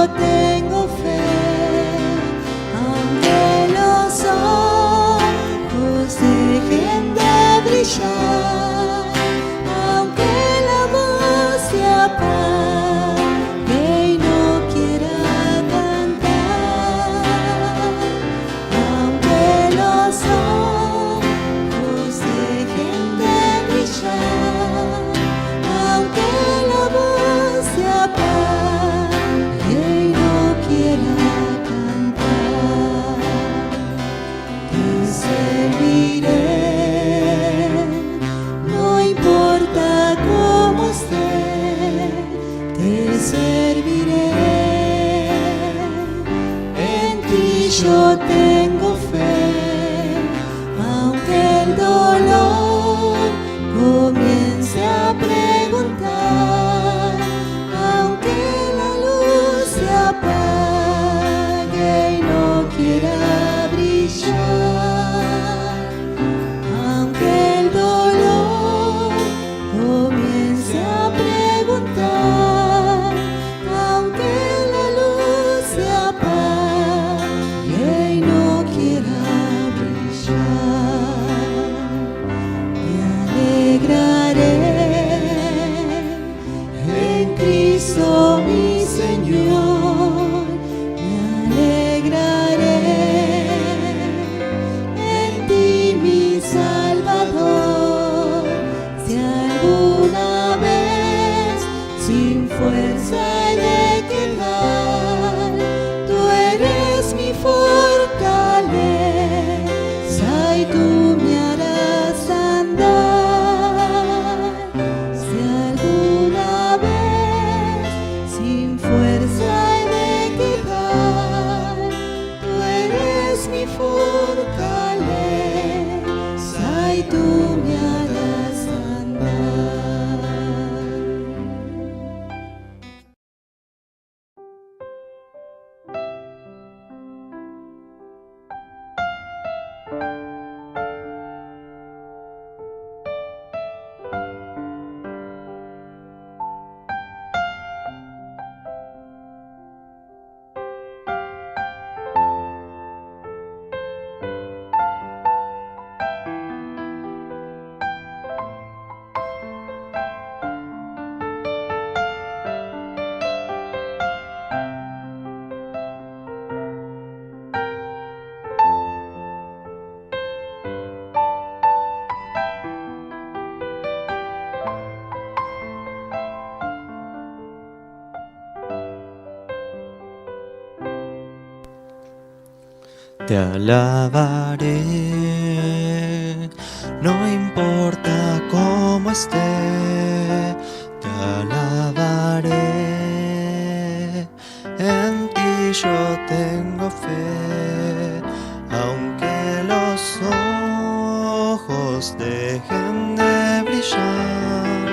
tengo fe, aunque los ojos dejen de brillar, aunque la voz se apague y no quiera cantar, aunque los ojos dejen de brillar, aunque la voz se apague y no quiera cantar, te serviré, no importa cómo esté, te serviré, en ti yo tengo fe, aunque el dolor comience a preguntar, aunque la luz se apague y no quiera brillar, aunque el dolor comience a preguntar, aunque la luz se apague y no quiera brillar, me alegraré en Cristo mi Señor, me alegraré en ti mi Salvador, si alguna vez sin fuerza he de quedar, tú eres mi fortaleza y tú me harás andar, si alguna vez sin fuerza he de quedar, tú eres mi fortaleza y tú me harás andar. Te alabaré, no importa cómo esté, te alabaré, en ti yo tengo fe, aunque los ojos dejen de brillar,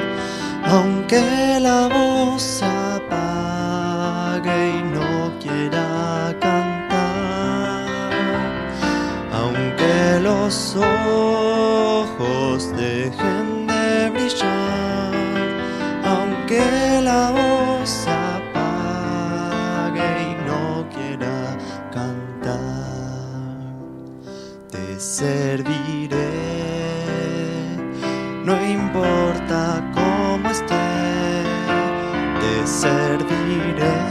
aunque la voz se apague y no quiera cantar, aunque los ojos dejen de brillar, aunque la voz se apague y no quiera cantar, te serviré, no importa cómo esté, te serviré,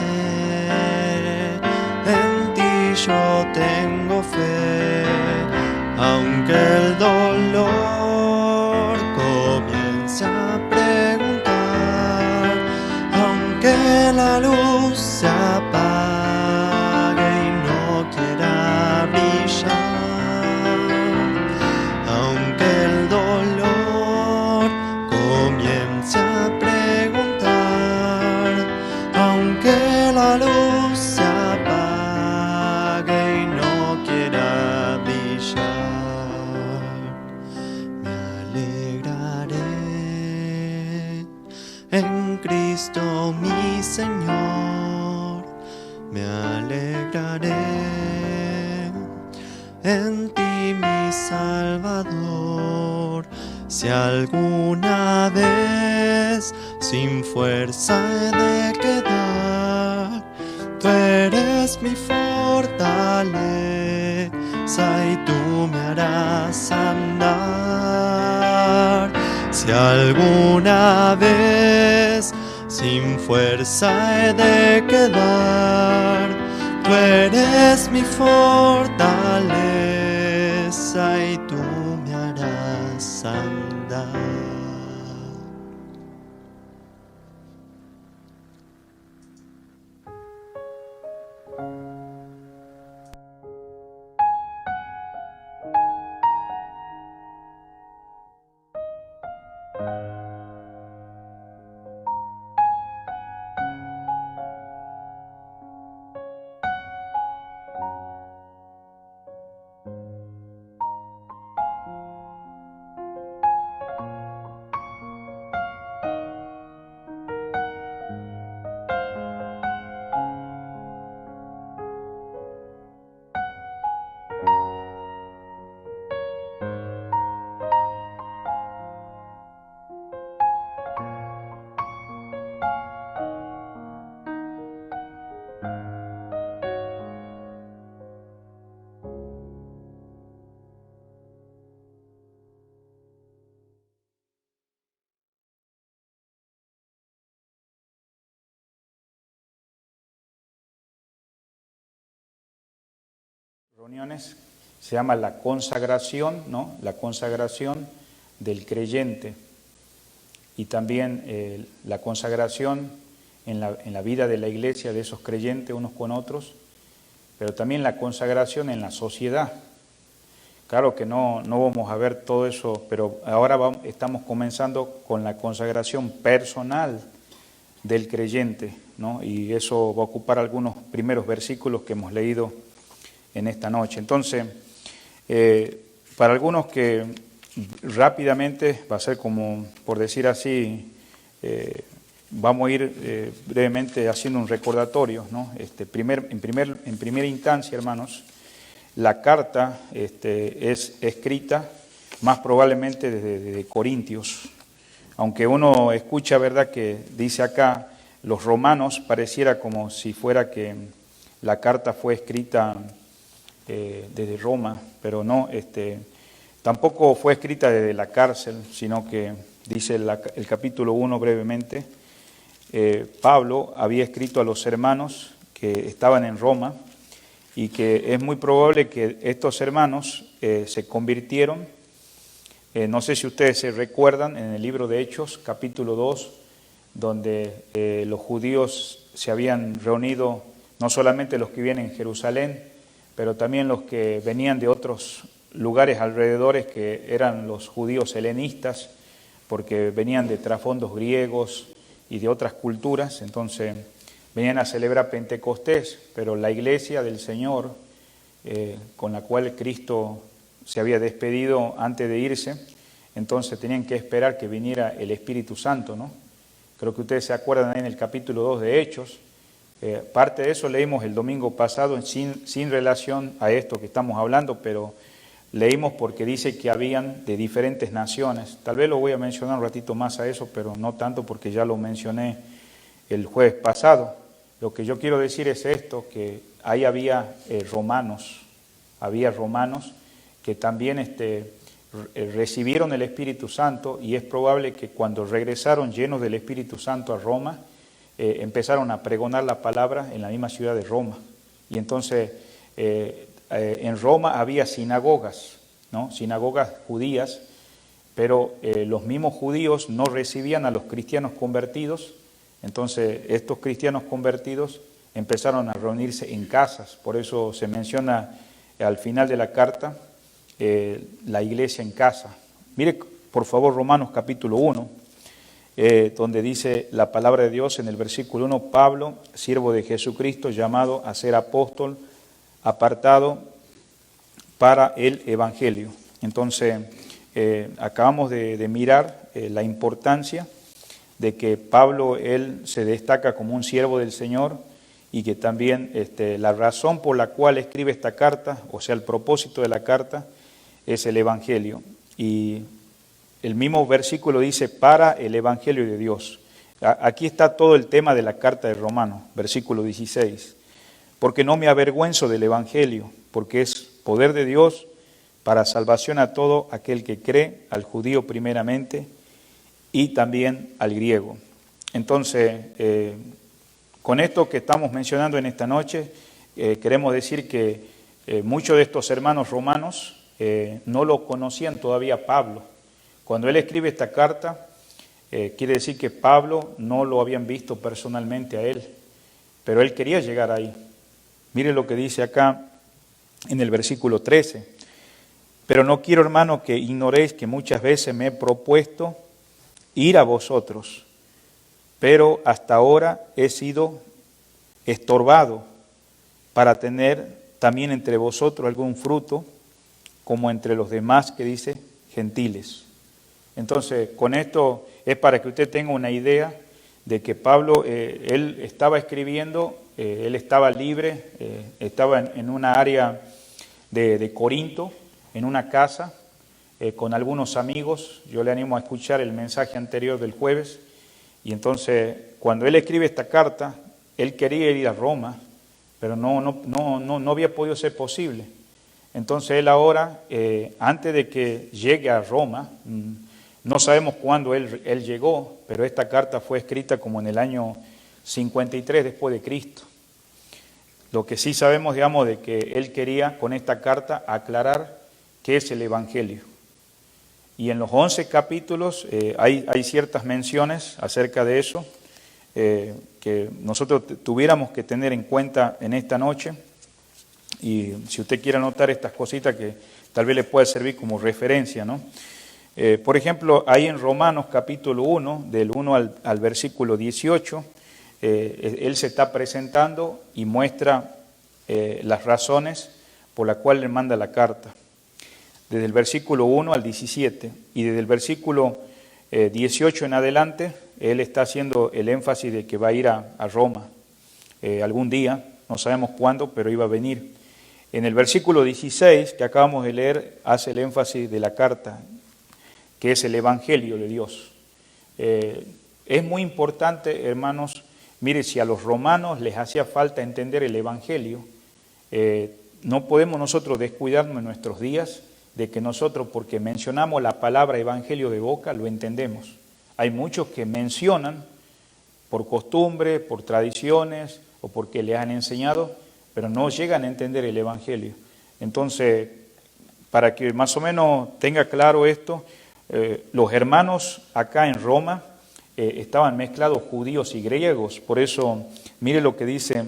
en ti yo tengo fe, aunque el dolor comience a preguntar, aunque la luz se apague y no quiera brillar, aunque el dolor comience a preguntar, aunque la luz se apague y no quiera brillar, me alegraré en Cristo mi Señor, me alegraré en ti mi Salvador, si alguna vez sin fuerza he de quedar, Tú eres mi fortaleza y tú me harás andar. Si alguna vez sin fuerza he de quedar, tú eres mi fortaleza y tú me harás andar. Reuniones se llama la consagración, ¿no? La consagración del creyente y también la consagración en la vida de la iglesia, de esos creyentes unos con otros, pero también la consagración en la sociedad. Claro que no vamos a ver todo eso, pero ahora estamos comenzando con la consagración personal del creyente, ¿no? Y eso va a ocupar algunos primeros versículos que hemos leído en esta noche. Entonces, para algunos que rápidamente va a ser como, por decir así, vamos a ir brevemente haciendo un recordatorio, ¿no? En primera instancia, hermanos, la carta es escrita más probablemente desde Corintios, aunque uno escucha, ¿verdad?, que dice acá los romanos, pareciera como si fuera que la carta fue escrita desde Roma, pero no, tampoco fue escrita desde la cárcel, sino que dice el capítulo 1 brevemente, Pablo había escrito a los hermanos que estaban en Roma y que es muy probable que estos hermanos se convirtieron, no sé si ustedes se recuerdan, en el libro de Hechos, capítulo 2, donde los judíos se habían reunido, no solamente los que vivían en Jerusalén, pero también los que venían de otros lugares alrededores que eran los judíos helenistas, porque venían de trasfondos griegos y de otras culturas, entonces venían a celebrar Pentecostés, pero la iglesia del Señor, con la cual Cristo se había despedido antes de irse, entonces tenían que esperar que viniera el Espíritu Santo, ¿no? Creo que ustedes se acuerdan ahí en el capítulo 2 de Hechos. Parte de eso leímos el domingo pasado sin relación a esto que estamos hablando, pero leímos porque dice que habían de diferentes naciones. Tal vez lo voy a mencionar un ratito más a eso, pero no tanto porque ya lo mencioné el jueves pasado. Lo que yo quiero decir es esto, que ahí había romanos que también recibieron el Espíritu Santo, y es probable que cuando regresaron llenos del Espíritu Santo a Roma, empezaron a pregonar la palabra en la misma ciudad de Roma. Y entonces en Roma había sinagogas, ¿no? Sinagogas judías, pero los mismos judíos no recibían a los cristianos convertidos. Entonces estos cristianos convertidos empezaron a reunirse en casas. Por eso se menciona al final de la carta la iglesia en casa. Mire por favor Romanos capítulo 1. Donde dice la palabra de Dios en el versículo 1, Pablo, siervo de Jesucristo, llamado a ser apóstol, apartado para el Evangelio. Entonces, acabamos de mirar la importancia de que Pablo, él se destaca como un siervo del Señor, y que también la razón por la cual escribe esta carta, o sea, el propósito de la carta, es el Evangelio. Y el mismo versículo dice, para el Evangelio de Dios. Aquí está todo el tema de la carta de Romanos, versículo 16. porque no me avergüenzo del Evangelio, porque es poder de Dios para salvación a todo aquel que cree, al judío primeramente y también al griego. Entonces, con esto que estamos mencionando en esta noche, queremos decir que muchos de estos hermanos romanos no lo conocían todavía a Pablo. Cuando él escribe esta carta, quiere decir que Pablo no lo habían visto personalmente a él, pero él quería llegar ahí. Mire lo que dice acá en el versículo 13. Pero no quiero, hermano, que ignoréis que muchas veces me he propuesto ir a vosotros, pero hasta ahora he sido estorbado para tener también entre vosotros algún fruto, como entre los demás que dice gentiles. Entonces, con esto es para que usted tenga una idea de que Pablo, él estaba escribiendo, él estaba libre, estaba en una área de Corinto, en una casa, con algunos amigos. Yo le animo a escuchar el mensaje anterior del jueves. Y entonces, cuando él escribe esta carta, él quería ir a Roma, pero no había podido ser posible. Entonces él ahora, antes de que llegue a Roma, no sabemos cuándo él llegó, pero esta carta fue escrita como en el año 53 después de Cristo. Lo que sí sabemos, digamos, de que él quería con esta carta aclarar qué es el Evangelio. Y en los 11 capítulos hay ciertas menciones acerca de eso que nosotros tuviéramos que tener en cuenta en esta noche. Y si usted quiere anotar estas cositas que tal vez le pueda servir como referencia, ¿no? Por ejemplo, ahí en Romanos capítulo 1, del 1 al versículo 18, él se está presentando y muestra las razones por las cuales le manda la carta. Desde el versículo 1 al 17, y desde el versículo 18 en adelante, él está haciendo el énfasis de que va a ir a Roma algún día, no sabemos cuándo, pero iba a venir. En el versículo 16, que acabamos de leer, hace el énfasis de la carta, que es el Evangelio de Dios. Es muy importante, hermanos, mire, si a los romanos les hacía falta entender el Evangelio, no podemos nosotros descuidarnos en nuestros días de que nosotros, porque mencionamos la palabra Evangelio de boca, lo entendemos. Hay muchos que mencionan por costumbre, por tradiciones o porque les han enseñado, pero no llegan a entender el Evangelio. Entonces, para que más o menos tenga claro esto, los hermanos acá en Roma estaban mezclados judíos y griegos. Por eso, mire lo que dice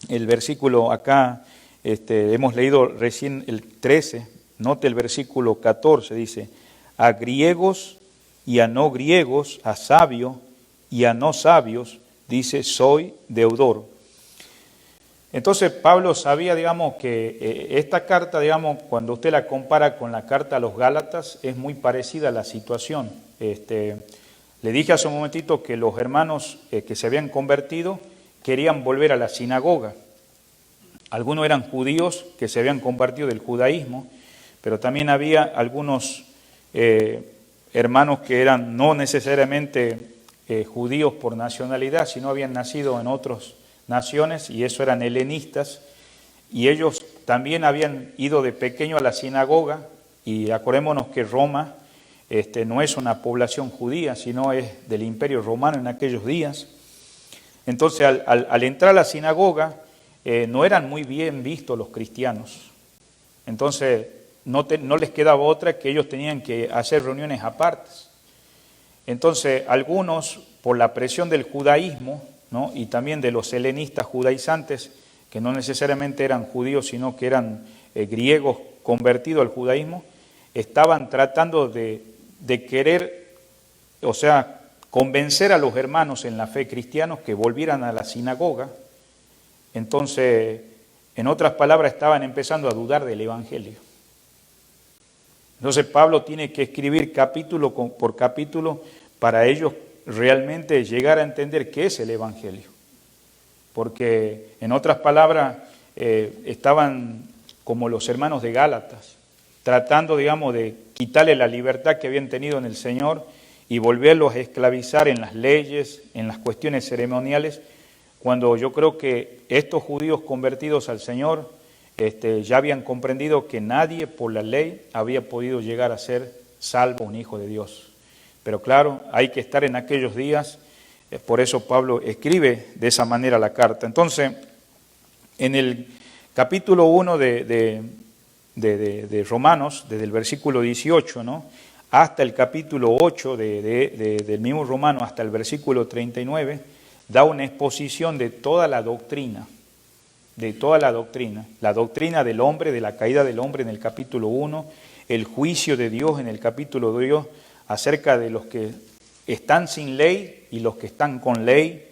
el versículo acá, hemos leído recién el 13, note el versículo 14, dice, a griegos y a no griegos, a sabios y a no sabios, dice, soy deudor. Entonces Pablo sabía, digamos, que esta carta, digamos, cuando usted la compara con la carta a los Gálatas, es muy parecida a la situación. Le dije hace un momentito que los hermanos que se habían convertido querían volver a la sinagoga. Algunos eran judíos que se habían convertido del judaísmo, pero también había algunos hermanos que eran no necesariamente judíos por nacionalidad, sino habían nacido en otras naciones, y eso eran helenistas, y ellos también habían ido de pequeño a la sinagoga, y acordémonos que Roma no es una población judía, sino es del Imperio Romano en aquellos días. Entonces, al entrar a la sinagoga, no eran muy bien vistos los cristianos. Entonces, no les quedaba otra que ellos tenían que hacer reuniones apartes. Entonces, algunos, por la presión del judaísmo, ¿no?, y también de los helenistas judaizantes, que no necesariamente eran judíos, sino que eran griegos convertidos al judaísmo, estaban tratando de querer, o sea, convencer a los hermanos en la fe cristianos que volvieran a la sinagoga. Entonces, en otras palabras, estaban empezando a dudar del Evangelio. Entonces Pablo tiene que escribir capítulo por capítulo para ellos realmente llegar a entender qué es el Evangelio. Porque, en otras palabras, estaban como los hermanos de Gálatas, tratando, digamos, de quitarle la libertad que habían tenido en el Señor y volverlos a esclavizar en las leyes, en las cuestiones ceremoniales, cuando yo creo que estos judíos convertidos al Señor ya habían comprendido que nadie por la ley había podido llegar a ser salvo, un hijo de Dios. Pero claro, hay que estar en aquellos días, por eso Pablo escribe de esa manera la carta. Entonces, en el capítulo 1 de Romanos, desde el versículo 18, ¿no?, hasta el capítulo 8 del mismo Romano, hasta el versículo 39, da una exposición de toda la doctrina, la doctrina del hombre, de la caída del hombre en el capítulo 1, el juicio de Dios en el capítulo 2, acerca de los que están sin ley y los que están con ley.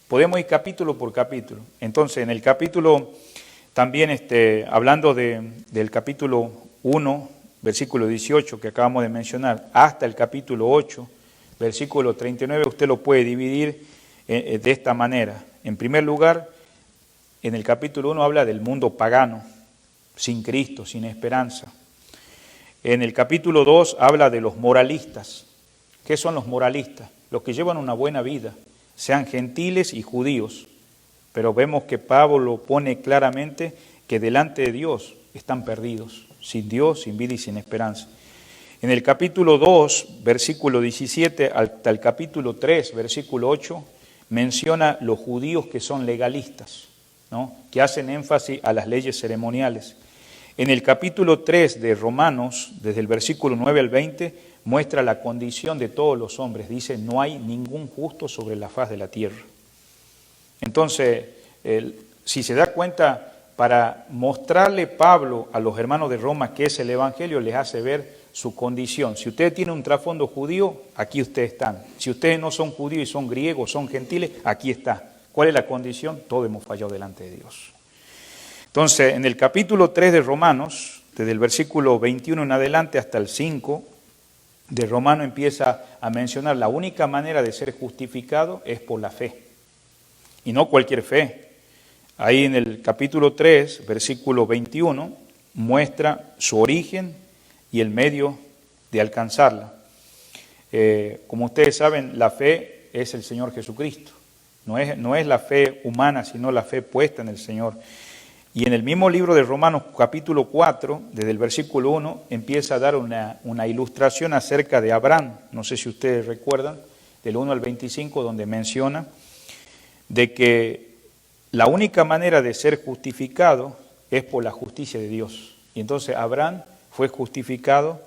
Podemos ir capítulo por capítulo. Entonces, en el capítulo, también hablando del capítulo 1, versículo 18 que acabamos de mencionar, hasta el capítulo 8, versículo 39, usted lo puede dividir de esta manera. En primer lugar, en el capítulo 1 habla del mundo pagano, sin Cristo, sin esperanza. En el capítulo 2 habla de los moralistas. ¿Qué son los moralistas? Los que llevan una buena vida, sean gentiles y judíos. Pero vemos que Pablo lo pone claramente que delante de Dios están perdidos, sin Dios, sin vida y sin esperanza. En el capítulo 2, versículo 17, hasta el capítulo 3, versículo 8, menciona los judíos que son legalistas, ¿no?, que hacen énfasis a las leyes ceremoniales. En el capítulo 3 de Romanos, desde el versículo 9 al 20, muestra la condición de todos los hombres. Dice, no hay ningún justo sobre la faz de la tierra. Entonces, si se da cuenta, para mostrarle Pablo a los hermanos de Roma que es el Evangelio, les hace ver su condición. Si ustedes tienen un trasfondo judío, aquí ustedes están. Si ustedes no son judíos y son griegos, son gentiles, aquí está. ¿Cuál es la condición? Todos hemos fallado delante de Dios. Entonces, en el capítulo 3 de Romanos, desde el versículo 21 en adelante hasta el 5 de Romanos, empieza a mencionar la única manera de ser justificado es por la fe. Y no cualquier fe. Ahí en el capítulo 3, versículo 21, muestra su origen y el medio de alcanzarla. Como ustedes saben, la fe es el Señor Jesucristo. No es la fe humana, sino la fe puesta en el Señor. Y en el mismo libro de Romanos, capítulo 4, desde el versículo 1, empieza a dar una ilustración acerca de Abraham. No sé si ustedes recuerdan, del 1 al 25, donde menciona de que la única manera de ser justificado es por la justicia de Dios. Y entonces Abraham fue justificado,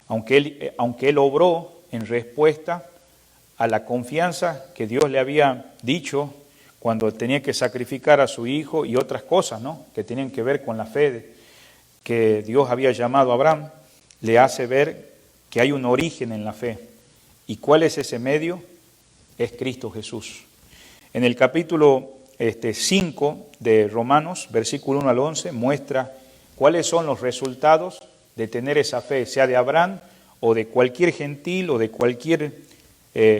aunque él obró en respuesta a la confianza que Dios le había dicho cuando tenía que sacrificar a su hijo y otras cosas, ¿no?, que tenían que ver con la fe que Dios había llamado a Abraham, le hace ver que hay un origen en la fe. ¿Y cuál es ese medio? Es Cristo Jesús. En el capítulo 5 de Romanos, versículo 1 al 11, muestra cuáles son los resultados de tener esa fe, sea de Abraham o de cualquier gentil o de cualquier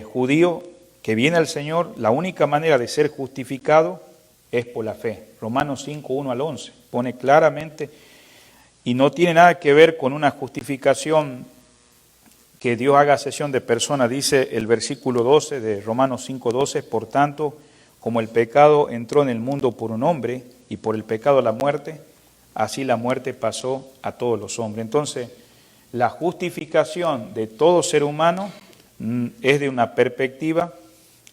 judío que viene al Señor. La única manera de ser justificado es por la fe. Romanos 5, 1 al 11, pone claramente, y no tiene nada que ver con una justificación que Dios haga acepción de personas. Dice el versículo 12 de Romanos 5, 12, por tanto, como el pecado entró en el mundo por un hombre y por el pecado la muerte, así la muerte pasó a todos los hombres. Entonces, la justificación de todo ser humano es de una perspectiva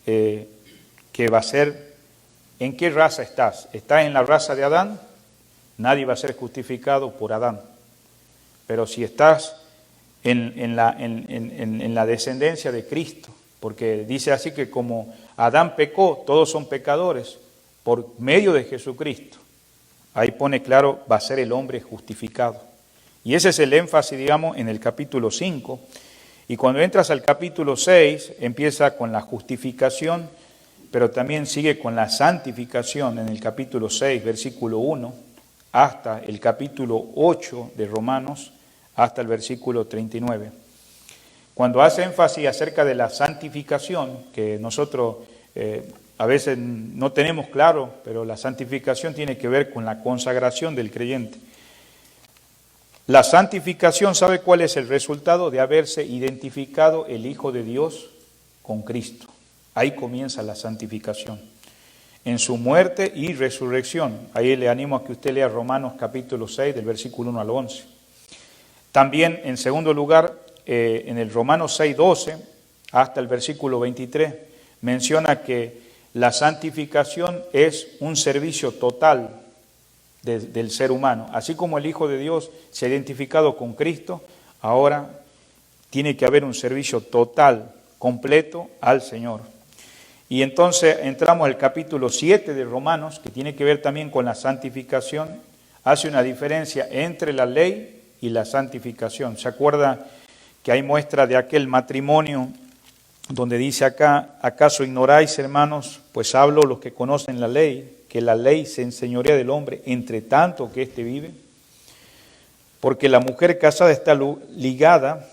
que va a ser, ¿en qué raza estás? ¿Estás en la raza de Adán? Nadie va a ser justificado por Adán. Pero si estás en la descendencia de Cristo, porque dice así que como Adán pecó, todos son pecadores, por medio de Jesucristo. Ahí pone claro, va a ser el hombre justificado. Y ese es el énfasis, digamos, en el capítulo 5. Y cuando entras al capítulo 6, empieza con la justificación, pero también sigue con la santificación en el capítulo 6, versículo 1, hasta el capítulo 8 de Romanos, hasta el versículo 39. Cuando hace énfasis acerca de la santificación, que nosotros a veces no tenemos claro, pero la santificación tiene que ver con la consagración del creyente. La santificación, ¿sabe cuál es el resultado? De haberse identificado el Hijo de Dios con Cristo. Ahí comienza la santificación. en su muerte y resurrección. Ahí le animo a que usted lea Romanos capítulo 6, del versículo 1 al 11. También, en segundo lugar, en el Romanos 6, 12, hasta el versículo 23, menciona que la santificación es un servicio total del ser humano. Así como el Hijo de Dios se ha identificado con Cristo, ahora tiene que haber un servicio total, completo al Señor. Y entonces entramos al capítulo 7 de Romanos, que tiene que ver también con la santificación. Hace una diferencia entre la ley y la santificación. ¿Se acuerda que hay muestra de aquel matrimonio donde dice acá: ¿acaso ignoráis, hermanos? Pues hablo los que conocen la ley, que la ley se enseñorea del hombre entre tanto que éste vive. Porque la mujer casada está ligada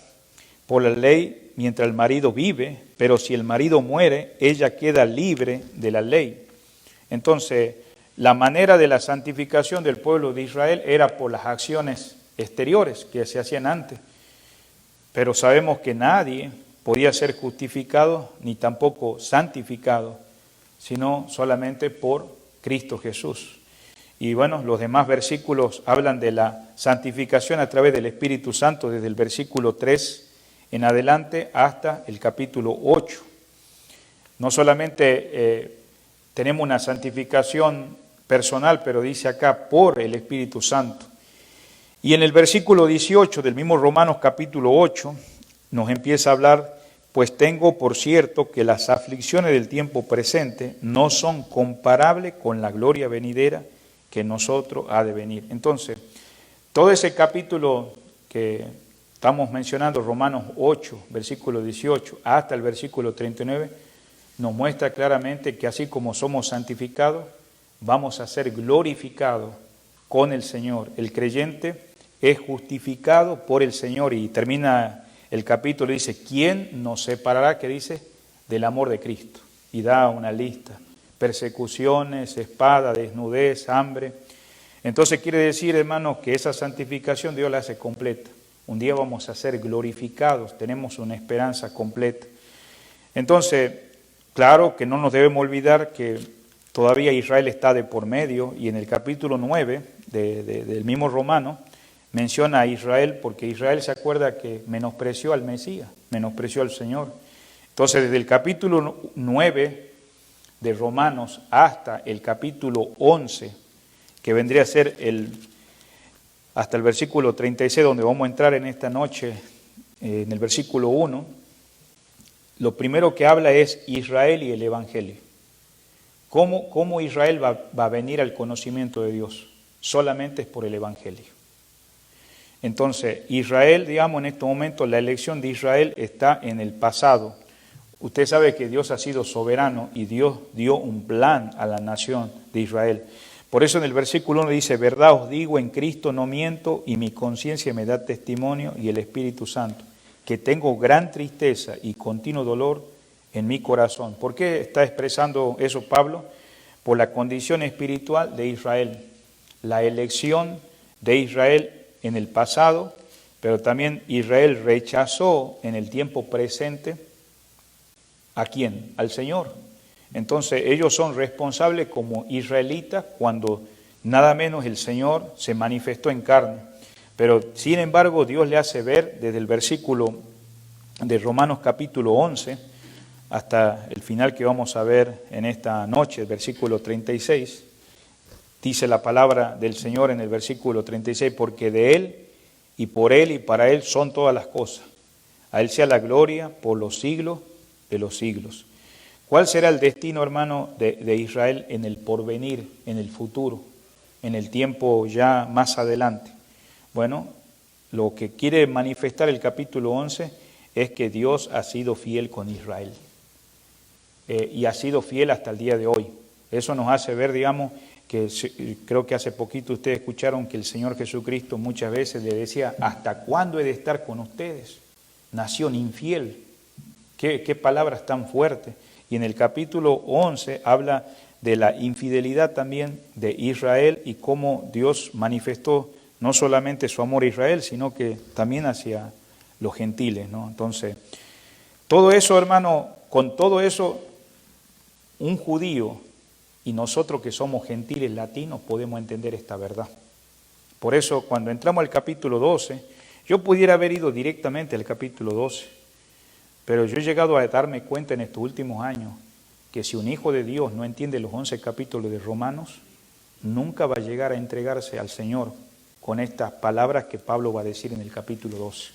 por la ley mientras el marido vive, pero si el marido muere, ella queda libre de la ley. Entonces, la manera de la santificación del pueblo de Israel era por las acciones exteriores que se hacían antes. Pero sabemos que nadie podía ser justificado ni tampoco santificado, sino solamente por Cristo Jesús. Y bueno, los demás versículos hablan de la santificación a través del Espíritu Santo, desde el versículo 3 en adelante hasta el capítulo 8. No solamente tenemos una santificación personal, pero dice acá por el Espíritu Santo. Y en el versículo 18 del mismo Romanos capítulo 8 nos empieza a hablar: pues tengo por cierto que las aflicciones del tiempo presente no son comparables con la gloria venidera que en nosotros ha de venir. Entonces, todo ese capítulo que estamos mencionando, Romanos 8, versículo 18, hasta el versículo 39, nos muestra claramente que así como somos santificados, vamos a ser glorificados con el Señor. El creyente es justificado por el Señor, y termina el capítulo, dice: ¿quién nos separará, que dice, del amor de Cristo? Y da una lista: persecuciones, espada, desnudez, hambre. Entonces quiere decir, hermanos, que esa santificación Dios la hace completa. Un día vamos a ser glorificados, tenemos una esperanza completa. Entonces, claro que no nos debemos olvidar que todavía Israel está de por medio, y en el capítulo 9 del mismo Romano menciona a Israel, porque Israel se acuerda que menospreció al Mesías, menospreció al Señor. Entonces, desde el capítulo 9 de Romanos hasta el capítulo 11, que vendría a ser hasta el versículo 36, donde vamos a entrar en esta noche, en el versículo 1, lo primero que habla es Israel y el Evangelio. ¿Cómo Israel va a venir al conocimiento de Dios? Solamente es por el Evangelio. Entonces, Israel, digamos, en este momento, la elección de Israel está en el pasado. Usted sabe que Dios ha sido soberano y Dios dio un plan a la nación de Israel. Por eso en el versículo 1 dice: verdad os digo, en Cristo no miento, y mi conciencia me da testimonio, y el Espíritu Santo, que tengo gran tristeza y continuo dolor en mi corazón. ¿Por qué está expresando eso Pablo? Por la condición espiritual de Israel, la elección de Israel en el pasado, pero también Israel rechazó en el tiempo presente ¿a quién? Al Señor. Entonces ellos son responsables como israelitas cuando nada menos el Señor se manifestó en carne. Pero sin embargo Dios le hace ver desde el versículo de Romanos capítulo 11 hasta el final que vamos a ver en esta noche, el versículo 36, dice la palabra del Señor en el versículo 36: porque de Él y por Él y para Él son todas las cosas. A Él sea la gloria por los siglos de los siglos. ¿Cuál será el destino, hermano, de Israel en el porvenir, en el futuro, en el tiempo ya más adelante? Bueno, lo que quiere manifestar el capítulo 11 es que Dios ha sido fiel con Israel. Y ha sido fiel hasta el día de hoy. Eso nos hace ver, digamos, que creo que hace poquito ustedes escucharon que el Señor Jesucristo muchas veces le decía: ¿hasta cuándo he de estar con ustedes? Nación infiel. Qué palabras tan fuertes. Y en el capítulo 11 habla de la infidelidad también de Israel y cómo Dios manifestó no solamente su amor a Israel, sino que también hacia los gentiles, ¿no? Entonces, todo eso, hermano, con todo eso, un judío y nosotros que somos gentiles latinos podemos entender esta verdad. Por eso cuando entramos al capítulo 12, yo pudiera haber ido directamente al capítulo 12, pero yo he llegado a darme cuenta en estos últimos años que si un hijo de Dios no entiende los 11 capítulos de Romanos, nunca va a llegar a entregarse al Señor con estas palabras que Pablo va a decir en el capítulo 12.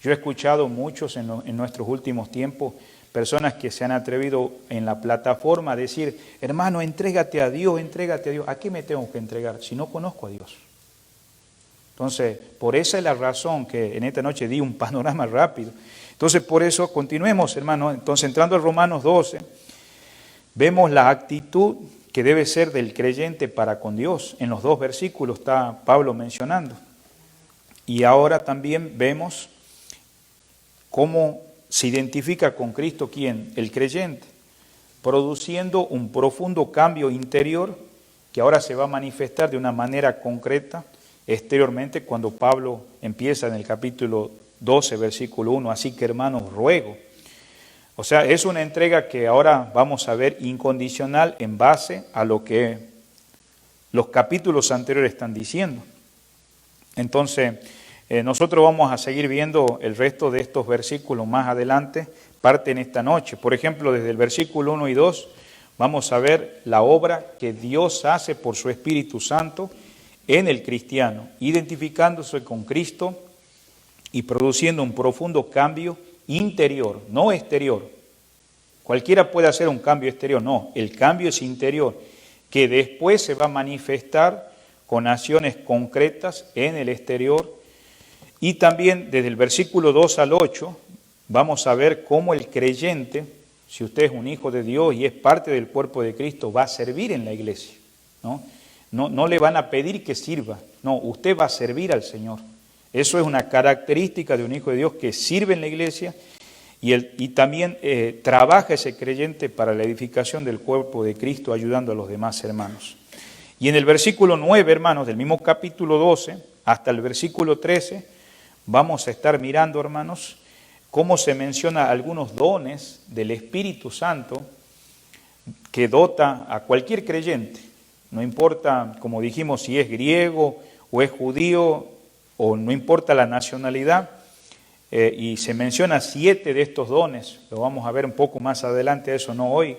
Yo he escuchado muchos en nuestros últimos tiempos, personas que se han atrevido en la plataforma a decir, hermano, entrégate a Dios, entrégate a Dios. ¿A qué me tengo que entregar si no conozco a Dios? Entonces, por esa es la razón que en esta noche di un panorama rápido. Entonces, por eso, continuemos, hermano. Entonces, entrando a Romanos 12, vemos la actitud que debe ser del creyente para con Dios. En los 2 versículos está Pablo mencionando. Y ahora también vemos cómo se identifica con Cristo, ¿quién? El creyente, produciendo un profundo cambio interior que ahora se va a manifestar de una manera concreta exteriormente cuando Pablo empieza en el capítulo 12, versículo 1, así que hermanos, ruego. O sea, es una entrega que ahora vamos a ver incondicional en base a lo que los capítulos anteriores están diciendo. Entonces, nosotros vamos a seguir viendo el resto de estos versículos más adelante, parte en esta noche. Por ejemplo, desde el versículo 1 y 2, vamos a ver la obra que Dios hace por su Espíritu Santo en el cristiano, identificándose con Cristo y produciendo un profundo cambio interior, no exterior. Cualquiera puede hacer un cambio exterior, no, el cambio es interior, que después se va a manifestar con acciones concretas en el exterior. Y también desde el versículo 2 al 8 vamos a ver cómo el creyente, si usted es un hijo de Dios y es parte del cuerpo de Cristo, va a servir en la iglesia, ¿no? No le van a pedir que sirva, no, usted va a servir al Señor. Eso es una característica de un hijo de Dios que sirve en la iglesia y también trabaja ese creyente para la edificación del cuerpo de Cristo, ayudando a los demás hermanos. Y en el versículo 9, hermanos, del mismo capítulo 12 hasta el versículo 13, vamos a estar mirando, hermanos, cómo se menciona algunos dones del Espíritu Santo que dota a cualquier creyente. No importa, como dijimos, si es griego o es judío o no importa la nacionalidad. Y se menciona 7 de estos dones, lo vamos a ver un poco más adelante, eso no hoy,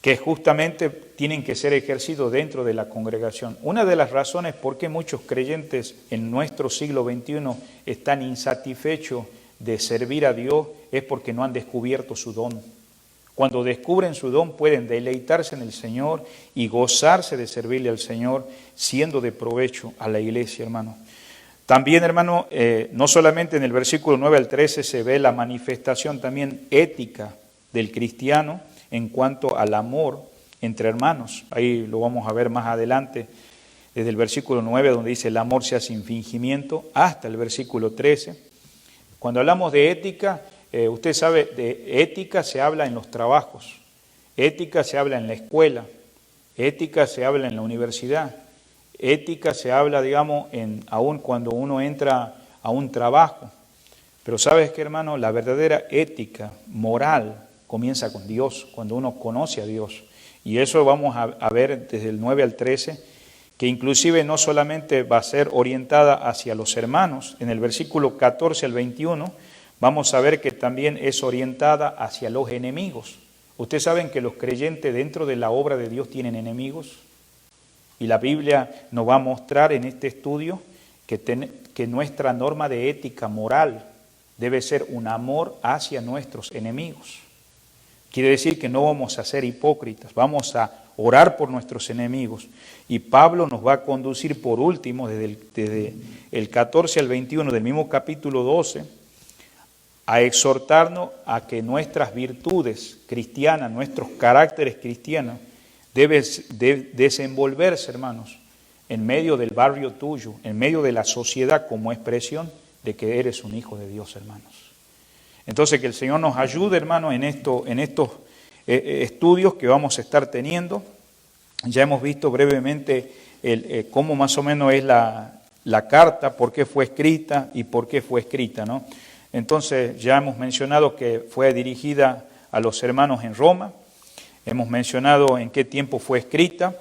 que justamente tienen que ser ejercidos dentro de la congregación. Una de las razones por qué muchos creyentes en nuestro siglo XXI están insatisfechos de servir a Dios es porque no han descubierto su don. Cuando descubren su don pueden deleitarse en el Señor y gozarse de servirle al Señor, siendo de provecho a la iglesia, hermano. También, hermano, no solamente en el versículo 9 al 13 se ve la manifestación también ética del cristiano en cuanto al amor entre hermanos. Ahí lo vamos a ver más adelante, desde el versículo 9, donde dice el amor sea sin fingimiento, hasta el versículo 13. Cuando hablamos de ética, usted sabe, de ética se habla en los trabajos, ética se habla en la escuela, ética se habla en la universidad, ética se habla, digamos, aún cuando uno entra a un trabajo. Pero ¿sabes qué, hermano? La verdadera ética moral comienza con Dios, cuando uno conoce a Dios. Y eso vamos a ver desde el 9 al 13, que inclusive no solamente va a ser orientada hacia los hermanos, en el versículo 14 al 21, vamos a ver que también es orientada hacia los enemigos. Ustedes saben que los creyentes dentro de la obra de Dios tienen enemigos. Y la Biblia nos va a mostrar en este estudio que nuestra norma de ética moral debe ser un amor hacia nuestros enemigos. Quiere decir que no vamos a ser hipócritas, vamos a orar por nuestros enemigos. Y Pablo nos va a conducir por último, desde el 14 al 21 del mismo capítulo 12, a exhortarnos a que nuestras virtudes cristianas, nuestros caracteres cristianos, deben desenvolverse, hermanos, en medio del barrio tuyo, en medio de la sociedad como expresión de que eres un hijo de Dios, hermanos. Entonces, que el Señor nos ayude, hermanos, en estos estudios que vamos a estar teniendo. Ya hemos visto brevemente cómo más o menos es la carta, por qué fue escrita y por qué fue escrita, ¿no? Entonces, ya hemos mencionado que fue dirigida a los hermanos en Roma. hemos mencionado en qué tiempo fue escrita,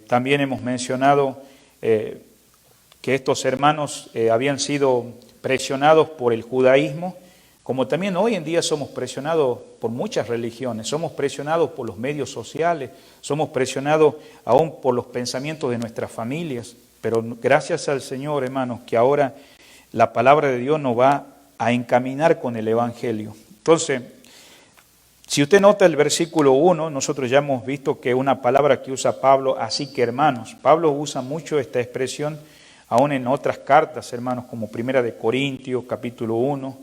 también hemos mencionado que estos hermanos habían sido presionados por el judaísmo, como también hoy en día somos presionados por muchas religiones, somos presionados por los medios sociales, somos presionados aún por los pensamientos de nuestras familias, pero gracias al Señor, hermanos, que ahora la palabra de Dios nos va a encaminar con el Evangelio. Entonces, si usted nota el versículo 1, nosotros ya hemos visto que una palabra que usa Pablo, así que hermanos. Pablo usa mucho esta expresión, aún en otras cartas, hermanos, como Primera de Corintios, capítulo 1.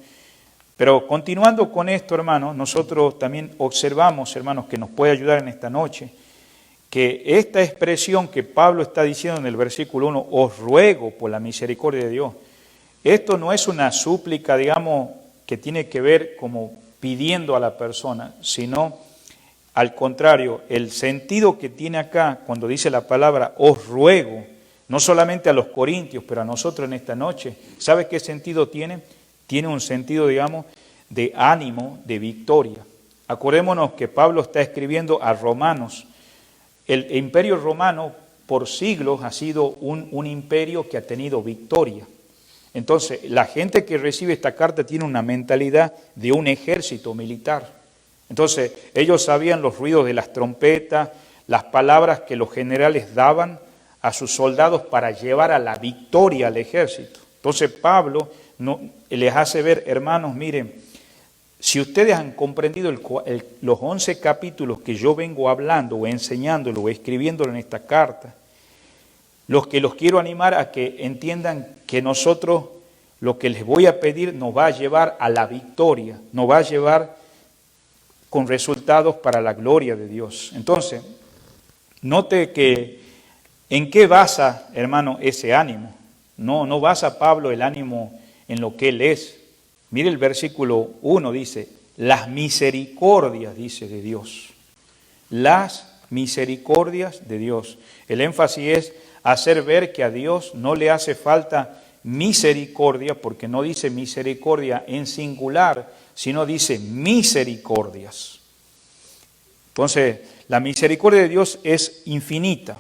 Pero continuando con esto, hermanos, nosotros también observamos, hermanos, que nos puede ayudar en esta noche, que esta expresión que Pablo está diciendo en el versículo 1, os ruego por la misericordia de Dios, esto no es una súplica, digamos, que tiene que ver como pidiendo a la persona, sino al contrario, el sentido que tiene acá cuando dice la palabra os ruego, no solamente a los corintios, pero a nosotros en esta noche, ¿sabe qué sentido tiene? Tiene un sentido, digamos, de ánimo, de victoria. Acordémonos que Pablo está escribiendo a romanos. El imperio romano por siglos ha sido un imperio que ha tenido victoria. Entonces, la gente que recibe esta carta tiene una mentalidad de un ejército militar. Entonces, ellos sabían los ruidos de las trompetas, las palabras que los generales daban a sus soldados para llevar a la victoria al ejército. Entonces, Pablo les hace ver, hermanos, miren, si ustedes han comprendido los 11 capítulos que yo vengo hablando o enseñándolo o escribiéndolo en esta carta, los quiero animar a que entiendan que nosotros lo que les voy a pedir nos va a llevar a la victoria, nos va a llevar con resultados para la gloria de Dios. Entonces, note que en qué basa, hermano, ese ánimo. No basa Pablo el ánimo en lo que él es. Mire el versículo 1, dice, las misericordias, dice, de Dios. Las misericordias de Dios. El énfasis es hacer ver que a Dios no le hace falta misericordia, porque no dice misericordia en singular, sino dice misericordias. Entonces, la misericordia de Dios es infinita,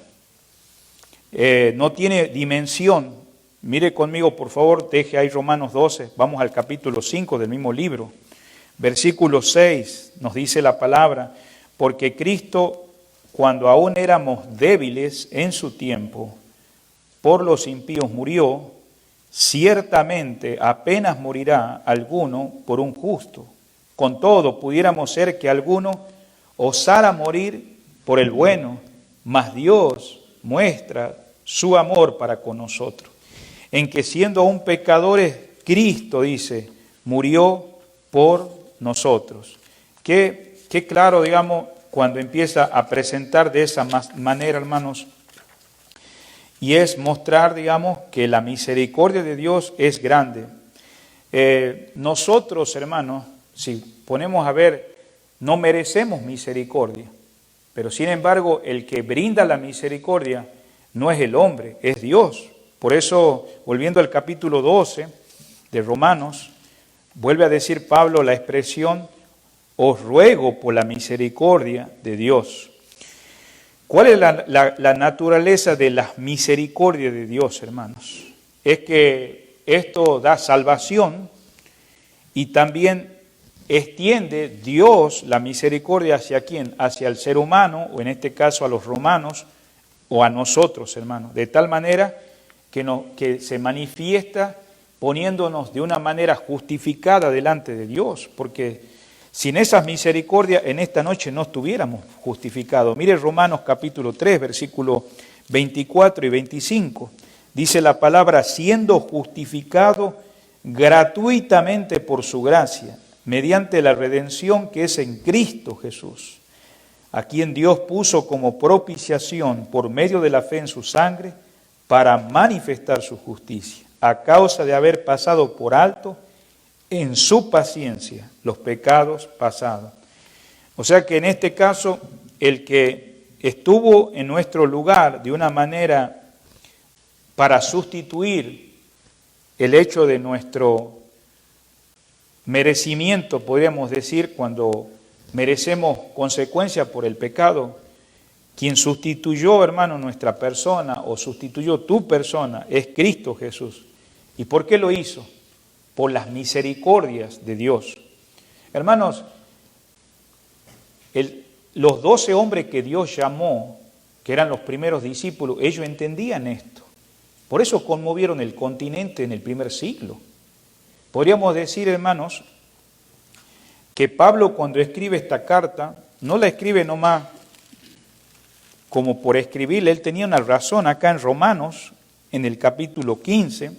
no tiene dimensión. Mire conmigo, por favor, deje ahí Romanos 12, vamos al capítulo 5 del mismo libro. Versículo 6 nos dice la palabra, porque Cristo, cuando aún éramos débiles en su tiempo, por los impíos murió, ciertamente apenas morirá alguno por un justo. Con todo, pudiéramos ser que alguno osara morir por el bueno, mas Dios muestra su amor para con nosotros, en que siendo aún pecadores, Cristo, dice, murió por nosotros. Qué claro, digamos, cuando empieza a presentar de esa manera, hermanos, y es mostrar, digamos, que la misericordia de Dios es grande. Nosotros, hermanos, si ponemos a ver, no merecemos misericordia, pero sin embargo, el que brinda la misericordia no es el hombre, es Dios. Por eso, volviendo al capítulo 12 de Romanos, vuelve a decir Pablo la expresión, os ruego por la misericordia de Dios. ¿Cuál es la naturaleza de la misericordia de Dios, hermanos? Es que esto da salvación y también extiende Dios la misericordia hacia quién, hacia el ser humano, o en este caso a los romanos, o a nosotros, hermanos, de tal manera que se manifiesta poniéndonos de una manera justificada delante de Dios, porque sin esas misericordias en esta noche no estuviéramos justificados. Mire Romanos capítulo 3, versículos 24 y 25, dice la palabra, siendo justificado gratuitamente por su gracia, mediante la redención que es en Cristo Jesús, a quien Dios puso como propiciación por medio de la fe en su sangre, para manifestar su justicia, a causa de haber pasado por alto en su paciencia los pecados pasados. O sea que en este caso, el que estuvo en nuestro lugar de una manera para sustituir el hecho de nuestro merecimiento, podríamos decir, cuando merecemos consecuencias por el pecado. Quien sustituyó, hermano, nuestra persona o sustituyó tu persona es Cristo Jesús. ¿Y por qué lo hizo? Por las misericordias de Dios. Hermanos, los 12 hombres que Dios llamó, que eran los primeros discípulos, ellos entendían esto. Por eso conmovieron el continente en el primer siglo. Podríamos decir, hermanos, que Pablo cuando escribe esta carta, no la escribe nomás como por escribirle, él tenía una razón acá en Romanos, en el capítulo 15,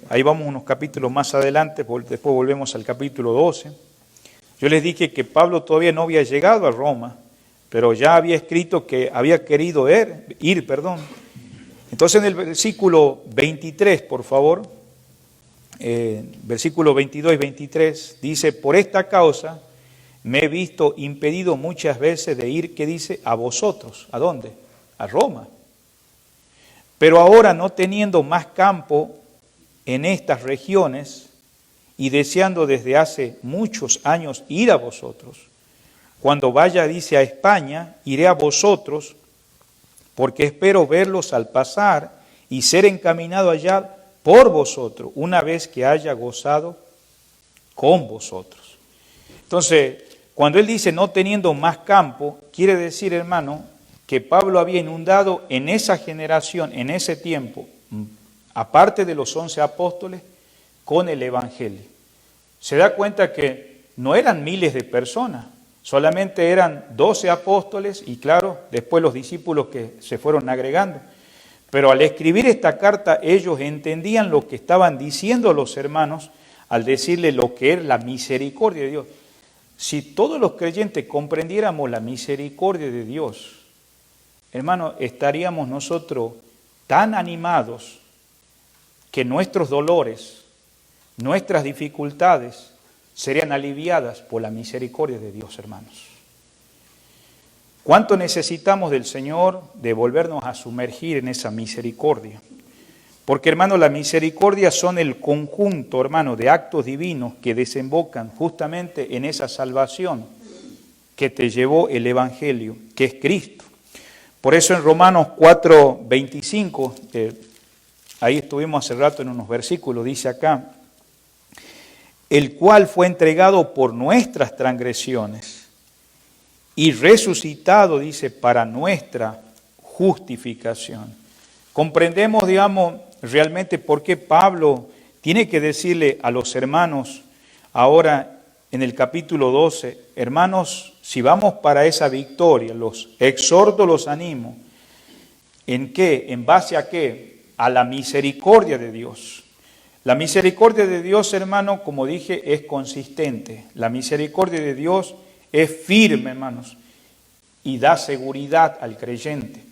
ahí vamos unos capítulos más adelante, después volvemos al capítulo 12. Yo les dije que Pablo todavía no había llegado a Roma, pero ya había escrito que había querido ir. Entonces en el versículo 23, por favor, versículo 22 y 23, dice, por esta causa me he visto impedido muchas veces de ir, ¿qué dice? A vosotros. ¿A dónde? A Roma. Pero ahora, no teniendo más campo en estas regiones y deseando desde hace muchos años ir a vosotros, cuando vaya, dice, a España, iré a vosotros, porque espero verlos al pasar y ser encaminado allá por vosotros, una vez que haya gozado con vosotros. Entonces, cuando él dice no teniendo más campo, quiere decir, hermano, que Pablo había inundado en esa generación, en ese tiempo, aparte de los 11 apóstoles, con el Evangelio. Se da cuenta que no eran miles de personas, solamente eran 12 apóstoles y claro, después los discípulos que se fueron agregando. Pero al escribir esta carta, ellos entendían lo que estaban diciendo los hermanos al decirle lo que es la misericordia de Dios. Si todos los creyentes comprendiéramos la misericordia de Dios, hermano, estaríamos nosotros tan animados que nuestros dolores, nuestras dificultades serían aliviadas por la misericordia de Dios, hermanos. ¿Cuánto necesitamos del Señor de volvernos a sumergir en esa misericordia? Porque, hermano, la misericordia son el conjunto, hermano, de actos divinos que desembocan justamente en esa salvación que te llevó el Evangelio, que es Cristo. Por eso en Romanos 4:25, ahí estuvimos hace rato en unos versículos, dice acá, el cual fue entregado por nuestras transgresiones y resucitado, dice, para nuestra justificación. Comprendemos, digamos, realmente por qué Pablo tiene que decirle a los hermanos ahora en el capítulo 12, hermanos, si vamos para esa victoria, los exhorto, los animo. ¿En qué? ¿En base a qué? A la misericordia de Dios. La misericordia de Dios, hermano, como dije, es consistente. La misericordia de Dios es firme, hermanos, y da seguridad al creyente.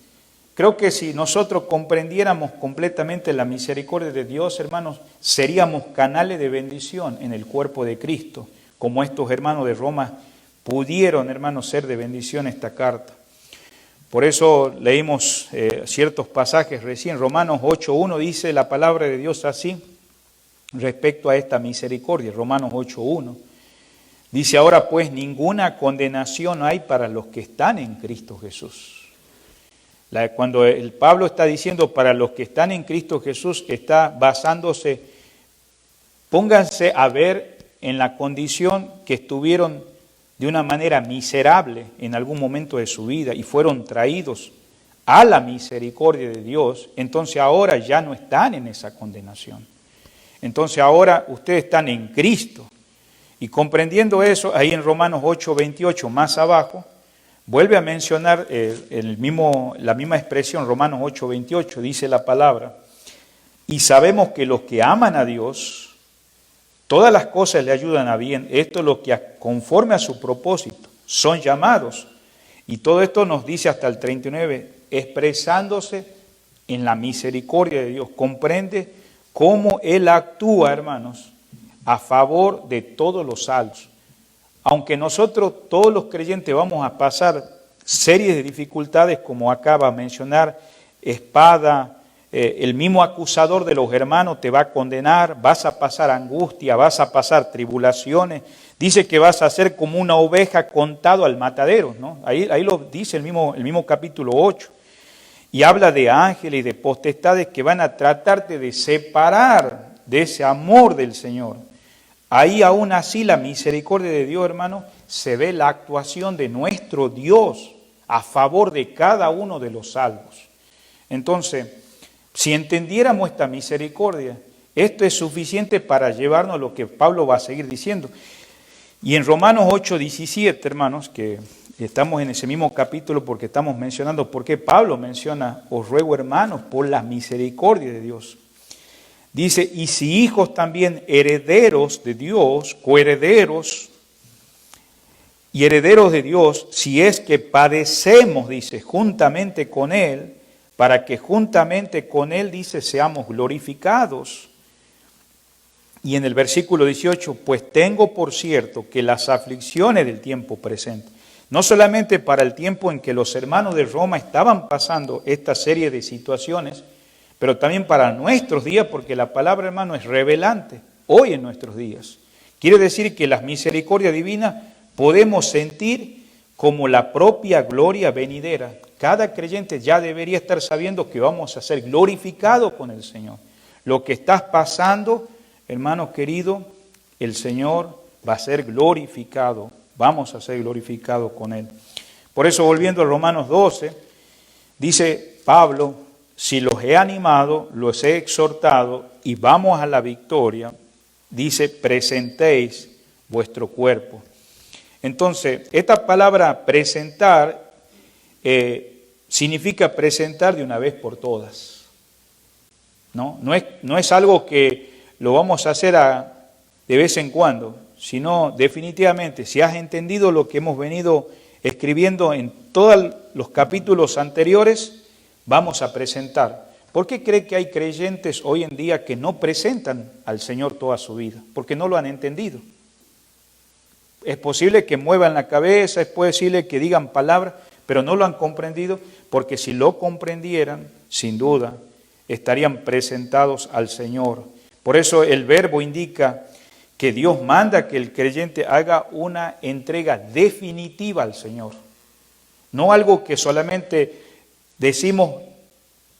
Creo que si nosotros comprendiéramos completamente la misericordia de Dios, hermanos, seríamos canales de bendición en el cuerpo de Cristo, como estos hermanos de Roma pudieron, hermanos, ser de bendición esta carta. Por eso leímos ciertos pasajes recién. Romanos 8.1 dice la palabra de Dios así, respecto a esta misericordia. Romanos 8.1 dice, ahora pues ninguna condenación hay para los que están en Cristo Jesús. Cuando el Pablo está diciendo para los que están en Cristo Jesús, está basándose, pónganse a ver en la condición que estuvieron de una manera miserable en algún momento de su vida y fueron traídos a la misericordia de Dios, entonces ahora ya no están en esa condenación. Entonces ahora ustedes están en Cristo. Y comprendiendo eso, ahí en Romanos 8:28, más abajo, vuelve a mencionar la misma expresión, Romanos 8:28, dice la palabra, y sabemos que los que aman a Dios, todas las cosas le ayudan a bien. Esto es lo que conforme a su propósito son llamados. Y todo esto nos dice hasta el 39, expresándose en la misericordia de Dios. Comprende cómo Él actúa, hermanos, a favor de todos los salvos. Aunque nosotros, todos los creyentes, vamos a pasar series de dificultades, como acaba de mencionar, espada, el mismo acusador de los hermanos te va a condenar, vas a pasar angustia, vas a pasar tribulaciones. Dice que vas a ser como una oveja contado al matadero, ¿no? Ahí lo dice el mismo capítulo 8. Y habla de ángeles y de potestades que van a tratarte de separar de ese amor del Señor. Ahí aún así la misericordia de Dios, hermano, se ve la actuación de nuestro Dios a favor de cada uno de los salvos. Entonces, si entendiéramos esta misericordia, esto es suficiente para llevarnos a lo que Pablo va a seguir diciendo. Y en Romanos 8:17, hermanos, que estamos en ese mismo capítulo porque estamos mencionando por qué Pablo menciona, os ruego hermanos, por la misericordia de Dios. Dice, y si hijos también herederos de Dios, coherederos y herederos de Dios, si es que padecemos, dice, juntamente con Él, para que juntamente con Él, dice, seamos glorificados. Y en el versículo 18, pues tengo por cierto que las aflicciones del tiempo presente, no solamente para el tiempo en que los hermanos de Roma estaban pasando esta serie de situaciones, pero también para nuestros días, porque la palabra, hermano, es revelante hoy en nuestros días. Quiere decir que las misericordias divinas podemos sentir como la propia gloria venidera. Cada creyente ya debería estar sabiendo que vamos a ser glorificados con el Señor. Lo que estás pasando, hermano querido, el Señor va a ser glorificado. Vamos a ser glorificados con Él. Por eso, volviendo a Romanos 12, dice Pablo, si los he animado, los he exhortado y vamos a la victoria, dice, presentéis vuestro cuerpo. Entonces, esta palabra presentar significa presentar de una vez por todas. No es algo que lo vamos a hacer de vez en cuando, sino definitivamente, si has entendido lo que hemos venido escribiendo en todos los capítulos anteriores, vamos a presentar. ¿Por qué cree que hay creyentes hoy en día que no presentan al Señor toda su vida? Porque no lo han entendido. Es posible que muevan la cabeza, es posible que digan palabras, pero no lo han comprendido, porque si lo comprendieran, sin duda, estarían presentados al Señor. Por eso el verbo indica que Dios manda que el creyente haga una entrega definitiva al Señor. No algo que solamente decimos,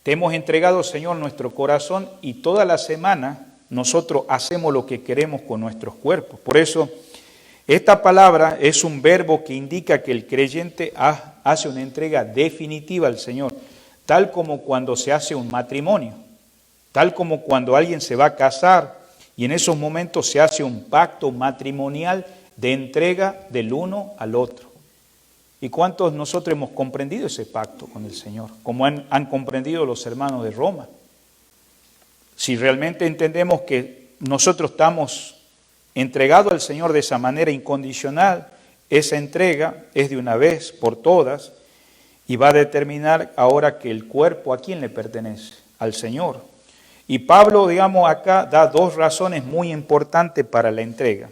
te hemos entregado, Señor, nuestro corazón y toda la semana nosotros hacemos lo que queremos con nuestros cuerpos. Por eso, esta palabra es un verbo que indica que el creyente hace una entrega definitiva al Señor, tal como cuando se hace un matrimonio, tal como cuando alguien se va a casar y en esos momentos se hace un pacto matrimonial de entrega del uno al otro. ¿Y cuántos nosotros hemos comprendido ese pacto con el Señor? Como han comprendido los hermanos de Roma. Si realmente entendemos que nosotros estamos entregados al Señor de esa manera incondicional, esa entrega es de una vez por todas y va a determinar ahora que el cuerpo, ¿a quién le pertenece? Al Señor. Y Pablo, digamos, acá da dos razones muy importantes para la entrega.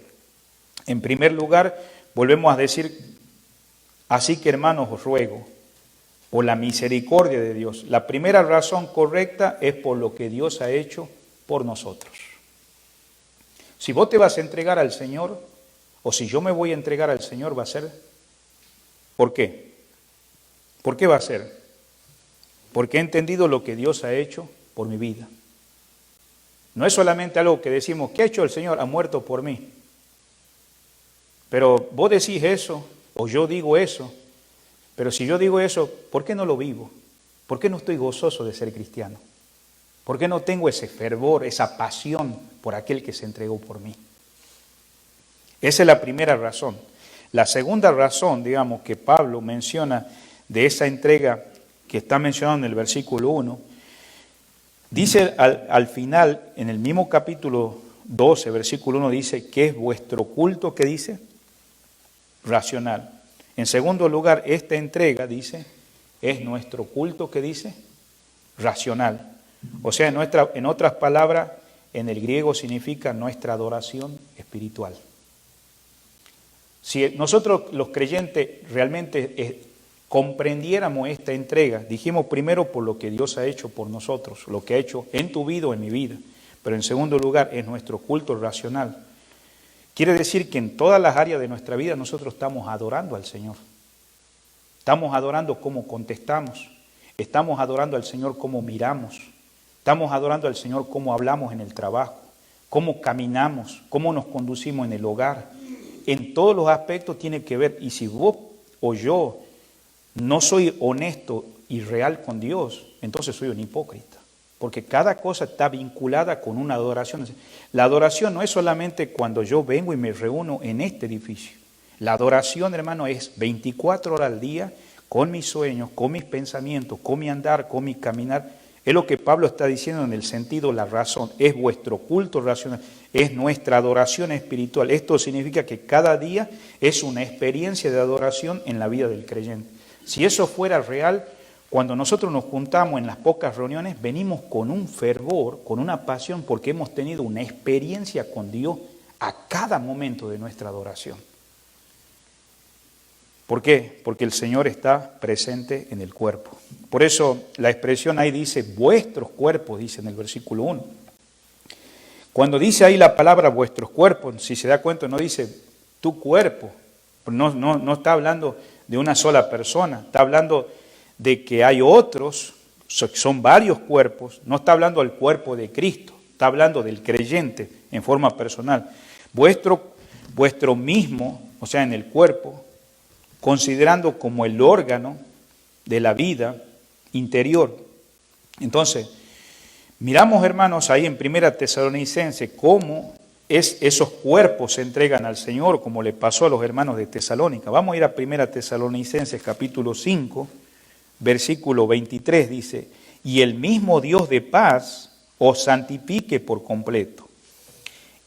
En primer lugar, volvemos a decir, así que hermanos os ruego, por la misericordia de Dios. La primera razón correcta es por lo que Dios ha hecho por nosotros. Si vos te vas a entregar al Señor, o si yo me voy a entregar al Señor, va a ser, ¿por qué? ¿Por qué va a ser? Porque he entendido lo que Dios ha hecho por mi vida. No es solamente algo que decimos, ¿qué ha hecho el Señor? Ha muerto por mí. Pero vos decís eso, o yo digo eso, pero si yo digo eso, ¿por qué no lo vivo? ¿Por qué no estoy gozoso de ser cristiano? ¿Por qué no tengo ese fervor, esa pasión por aquel que se entregó por mí? Esa es la primera razón. La segunda razón, digamos, que Pablo menciona de esa entrega que está mencionado en el versículo 1, dice al final, en el mismo capítulo 12, versículo 1, dice que es vuestro culto, ¿qué dice? Racional. En segundo lugar, esta entrega, dice, es nuestro culto, ¿qué dice? Racional. O sea, en otras palabras, en el griego significa nuestra adoración espiritual. Si nosotros los creyentes realmente comprendiéramos esta entrega. Dijimos primero por lo que Dios ha hecho por nosotros, lo que ha hecho en tu vida o en mi vida. Pero en segundo lugar es nuestro culto racional. Quiere decir que en todas las áreas de nuestra vida nosotros estamos adorando al Señor. Estamos adorando cómo contestamos. Estamos adorando al Señor cómo miramos. Estamos adorando al Señor cómo hablamos en el trabajo, cómo caminamos, cómo nos conducimos en el hogar. En todos los aspectos tiene que ver. Y si vos o yo no soy honesto y real con Dios, entonces soy un hipócrita. Porque cada cosa está vinculada con una adoración. La adoración no es solamente cuando yo vengo y me reúno en este edificio. La adoración, hermano, es 24 horas al día, con mis sueños, con mis pensamientos, con mi andar, con mi caminar. Es lo que Pablo está diciendo en el sentido, la razón. Es vuestro culto racional, es nuestra adoración espiritual. Esto significa que cada día es una experiencia de adoración en la vida del creyente. Si eso fuera real, cuando nosotros nos juntamos en las pocas reuniones, venimos con un fervor, con una pasión, porque hemos tenido una experiencia con Dios a cada momento de nuestra adoración. ¿Por qué? Porque el Señor está presente en el cuerpo. Por eso la expresión ahí dice, vuestros cuerpos, dice en el versículo 1. Cuando dice ahí la palabra vuestros cuerpos, si se da cuenta, no dice tu cuerpo. No está hablando de una sola persona, está hablando de que hay otros, son varios cuerpos, no está hablando del cuerpo de Cristo, está hablando del creyente en forma personal. Vuestro mismo, o sea, en el cuerpo, considerando como el órgano de la vida interior. Entonces, miramos, hermanos, ahí en 1 Tesalonicenses cómo esos cuerpos se entregan al Señor, como le pasó a los hermanos de Tesalónica. Vamos a ir a 1 Tesalonicenses capítulo 5, versículo 23, dice, y el mismo Dios de paz os santifique por completo.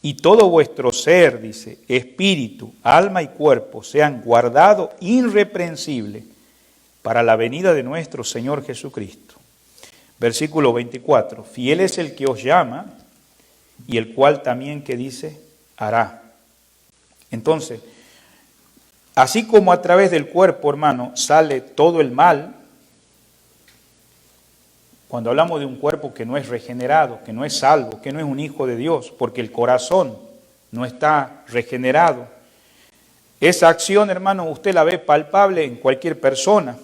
Y todo vuestro ser, dice, espíritu, alma y cuerpo, sean guardados irreprensibles para la venida de nuestro Señor Jesucristo. Versículo 24, fiel es el que os llama y el cual también que dice, hará. Entonces, así como a través del cuerpo, hermano, sale todo el mal, cuando hablamos de un cuerpo que no es regenerado, que no es salvo, que no es un hijo de Dios, porque el corazón no está regenerado, esa acción, hermano, usted la ve palpable en cualquier persona,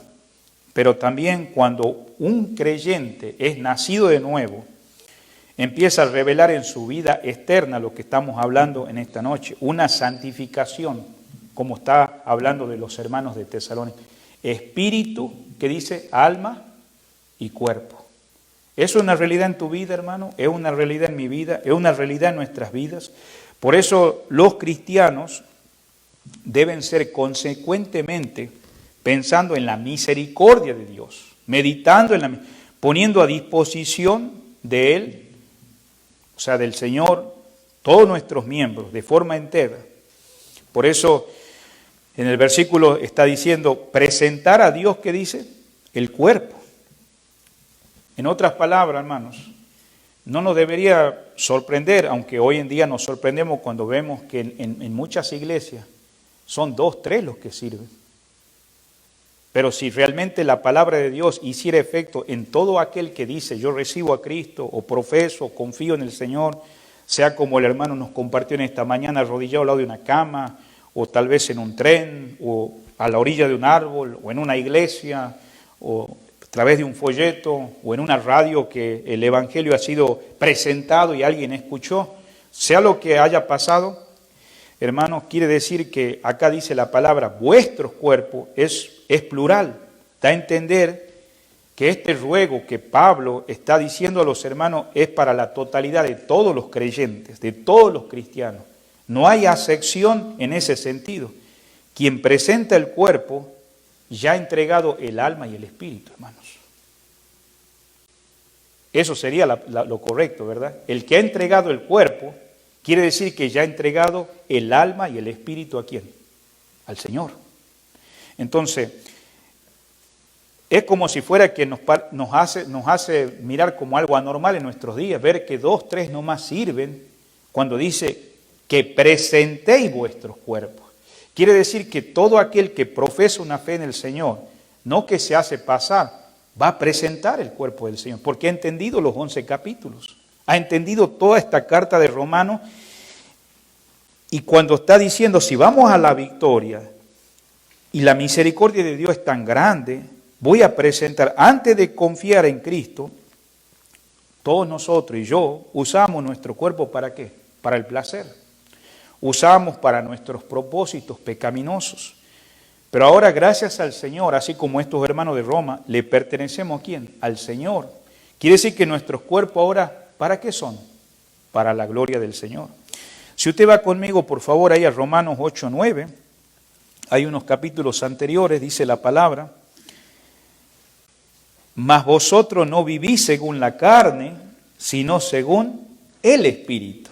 pero también cuando un creyente es nacido de nuevo, empieza a revelar en su vida externa lo que estamos hablando en esta noche, una santificación, como está hablando de los hermanos de Tesalónica. Espíritu, que dice alma y cuerpo. Es una realidad en tu vida, hermano, es una realidad en mi vida, es una realidad en nuestras vidas. Por eso los cristianos deben ser consecuentemente pensando en la misericordia de Dios, meditando poniendo a disposición de Él, o sea, del Señor, todos nuestros miembros de forma entera. Por eso en el versículo está diciendo, presentar a Dios, ¿qué dice? El cuerpo. En otras palabras, hermanos, no nos debería sorprender, aunque hoy en día nos sorprendemos cuando vemos que en muchas iglesias son 2, 3 los que sirven. Pero si realmente la palabra de Dios hiciera efecto en todo aquel que dice yo recibo a Cristo o profeso, o confío en el Señor, sea como el hermano nos compartió en esta mañana arrodillado al lado de una cama, o tal vez en un tren, o a la orilla de un árbol, o en una iglesia, o a través de un folleto o en una radio que el Evangelio ha sido presentado y alguien escuchó, sea lo que haya pasado, hermanos, quiere decir que acá dice la palabra vuestros cuerpos, es plural, da a entender que este ruego que Pablo está diciendo a los hermanos es para la totalidad de todos los creyentes, de todos los cristianos. No hay acepción en ese sentido. Quien presenta el cuerpo ya ha entregado el alma y el espíritu, hermanos. Eso sería lo correcto, ¿verdad? El que ha entregado el cuerpo quiere decir que ya ha entregado el alma y el espíritu ¿a quién? Al Señor. Entonces, es como si fuera que nos hace mirar como algo anormal en nuestros días, ver que 2, 3 nomás sirven cuando dice que presentéis vuestros cuerpos. Quiere decir que todo aquel que profesa una fe en el Señor no que se hace pasar, va a presentar el cuerpo del Señor, porque ha entendido los 11 capítulos, ha entendido toda esta carta de Romanos, y cuando está diciendo, si vamos a la victoria, y la misericordia de Dios es tan grande, voy a presentar, antes de confiar en Cristo, todos nosotros y yo usamos nuestro cuerpo ¿para qué? Para el placer. Usamos para nuestros propósitos pecaminosos. Pero ahora, gracias al Señor, así como estos hermanos de Roma, le pertenecemos ¿a quién? Al Señor. Quiere decir que nuestros cuerpos ahora, ¿para qué son? Para la gloria del Señor. Si usted va conmigo, por favor, ahí a Romanos 8:9, hay unos capítulos anteriores, dice la palabra, mas vosotros no vivís según la carne, sino según el Espíritu.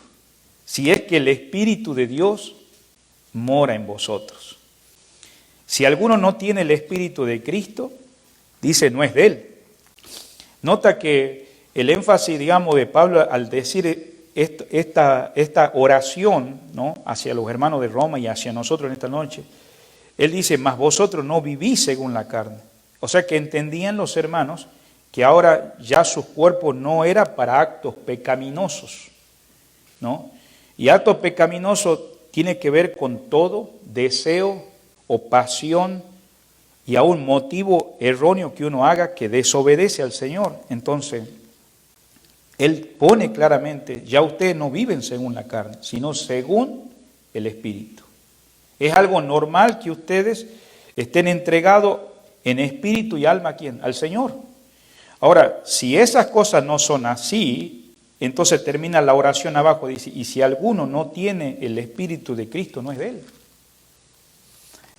Si es que el Espíritu de Dios mora en vosotros. Si alguno no tiene el Espíritu de Cristo, dice, no es de él. Nota que el énfasis, digamos, de Pablo al decir esta oración, ¿no?, hacia los hermanos de Roma y hacia nosotros en esta noche, él dice, mas vosotros no vivís según la carne. O sea que entendían los hermanos que ahora ya sus cuerpos no eran para actos pecaminosos, ¿no? Y acto pecaminoso tiene que ver con todo deseo o pasión y aún motivo erróneo que uno haga que desobedece al Señor. Entonces, Él pone claramente, ya ustedes no viven según la carne, sino según el Espíritu. Es algo normal que ustedes estén entregados en espíritu y alma ¿a quién? Al Señor. Ahora, si esas cosas no son así, entonces termina la oración abajo, dice, y si alguno no tiene el Espíritu de Cristo, no es de él.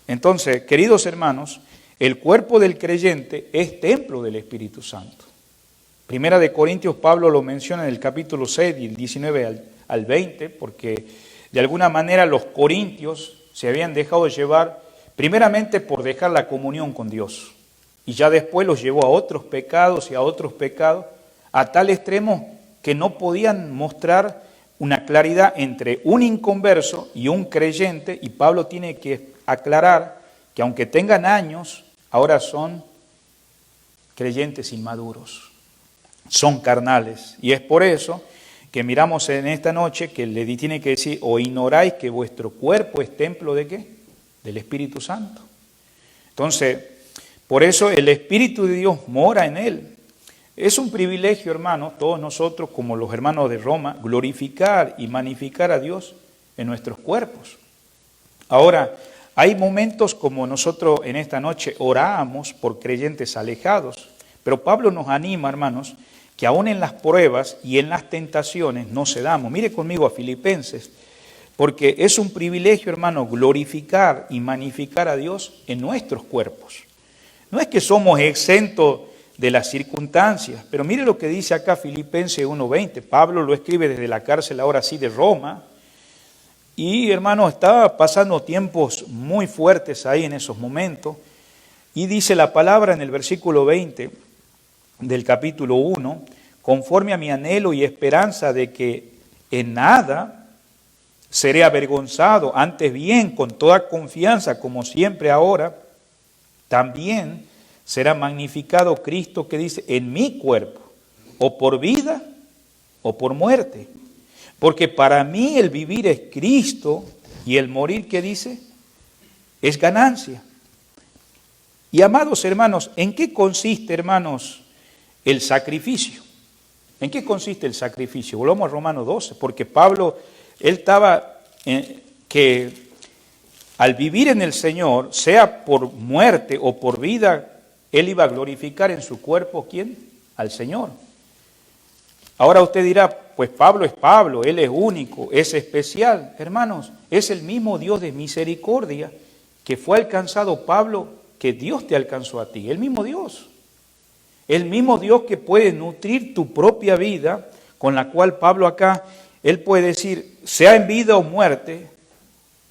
Entonces, queridos hermanos, el cuerpo del creyente es templo del Espíritu Santo. Primera de Corintios, Pablo lo menciona en el capítulo 6, del 19 al 20, porque de alguna manera los corintios se habían dejado llevar primeramente por dejar la comunión con Dios, y ya después los llevó a otros pecados y a otros pecados, a tal extremo que no podían mostrar una claridad entre un inconverso y un creyente, y Pablo tiene que aclarar que aunque tengan años, ahora son creyentes inmaduros, son carnales, y es por eso que miramos en esta noche que le tiene que decir, o ignoráis que vuestro cuerpo es templo ¿de qué? Del Espíritu Santo. Entonces, por eso el Espíritu de Dios mora en él. Es un privilegio, hermanos, todos nosotros, como los hermanos de Roma, glorificar y magnificar a Dios en nuestros cuerpos. Ahora, hay momentos como nosotros en esta noche oramos por creyentes alejados, pero Pablo nos anima, hermanos, que aún en las pruebas y en las tentaciones no cedamos. Mire conmigo a Filipenses, porque es un privilegio, hermano, glorificar y magnificar a Dios en nuestros cuerpos. No es que somos exentos de las circunstancias, pero mire lo que dice acá Filipenses 1:20. Pablo lo escribe desde la cárcel ahora sí de Roma, y hermano, estaba pasando tiempos muy fuertes ahí en esos momentos, y dice la palabra en el versículo 20 del capítulo 1, conforme a mi anhelo y esperanza de que en nada seré avergonzado, antes bien, con toda confianza, como siempre ahora, también será magnificado Cristo, que dice, en mi cuerpo, o por vida o por muerte. Porque para mí el vivir es Cristo y el morir, ¿qué dice? Es ganancia. Y amados hermanos, ¿en qué consiste, hermanos, el sacrificio? ¿En qué consiste el sacrificio? Volvamos a Romanos 12, porque Pablo, él estaba que al vivir en el Señor, sea por muerte o por vida, él iba a glorificar en su cuerpo, ¿quién? Al Señor. Ahora usted dirá, pues Pablo es Pablo, él es único, es especial. Hermanos, es el mismo Dios de misericordia que fue alcanzado Pablo, que Dios te alcanzó a ti, el mismo Dios. El mismo Dios que puede nutrir tu propia vida, con la cual Pablo acá, él puede decir, sea en vida o muerte,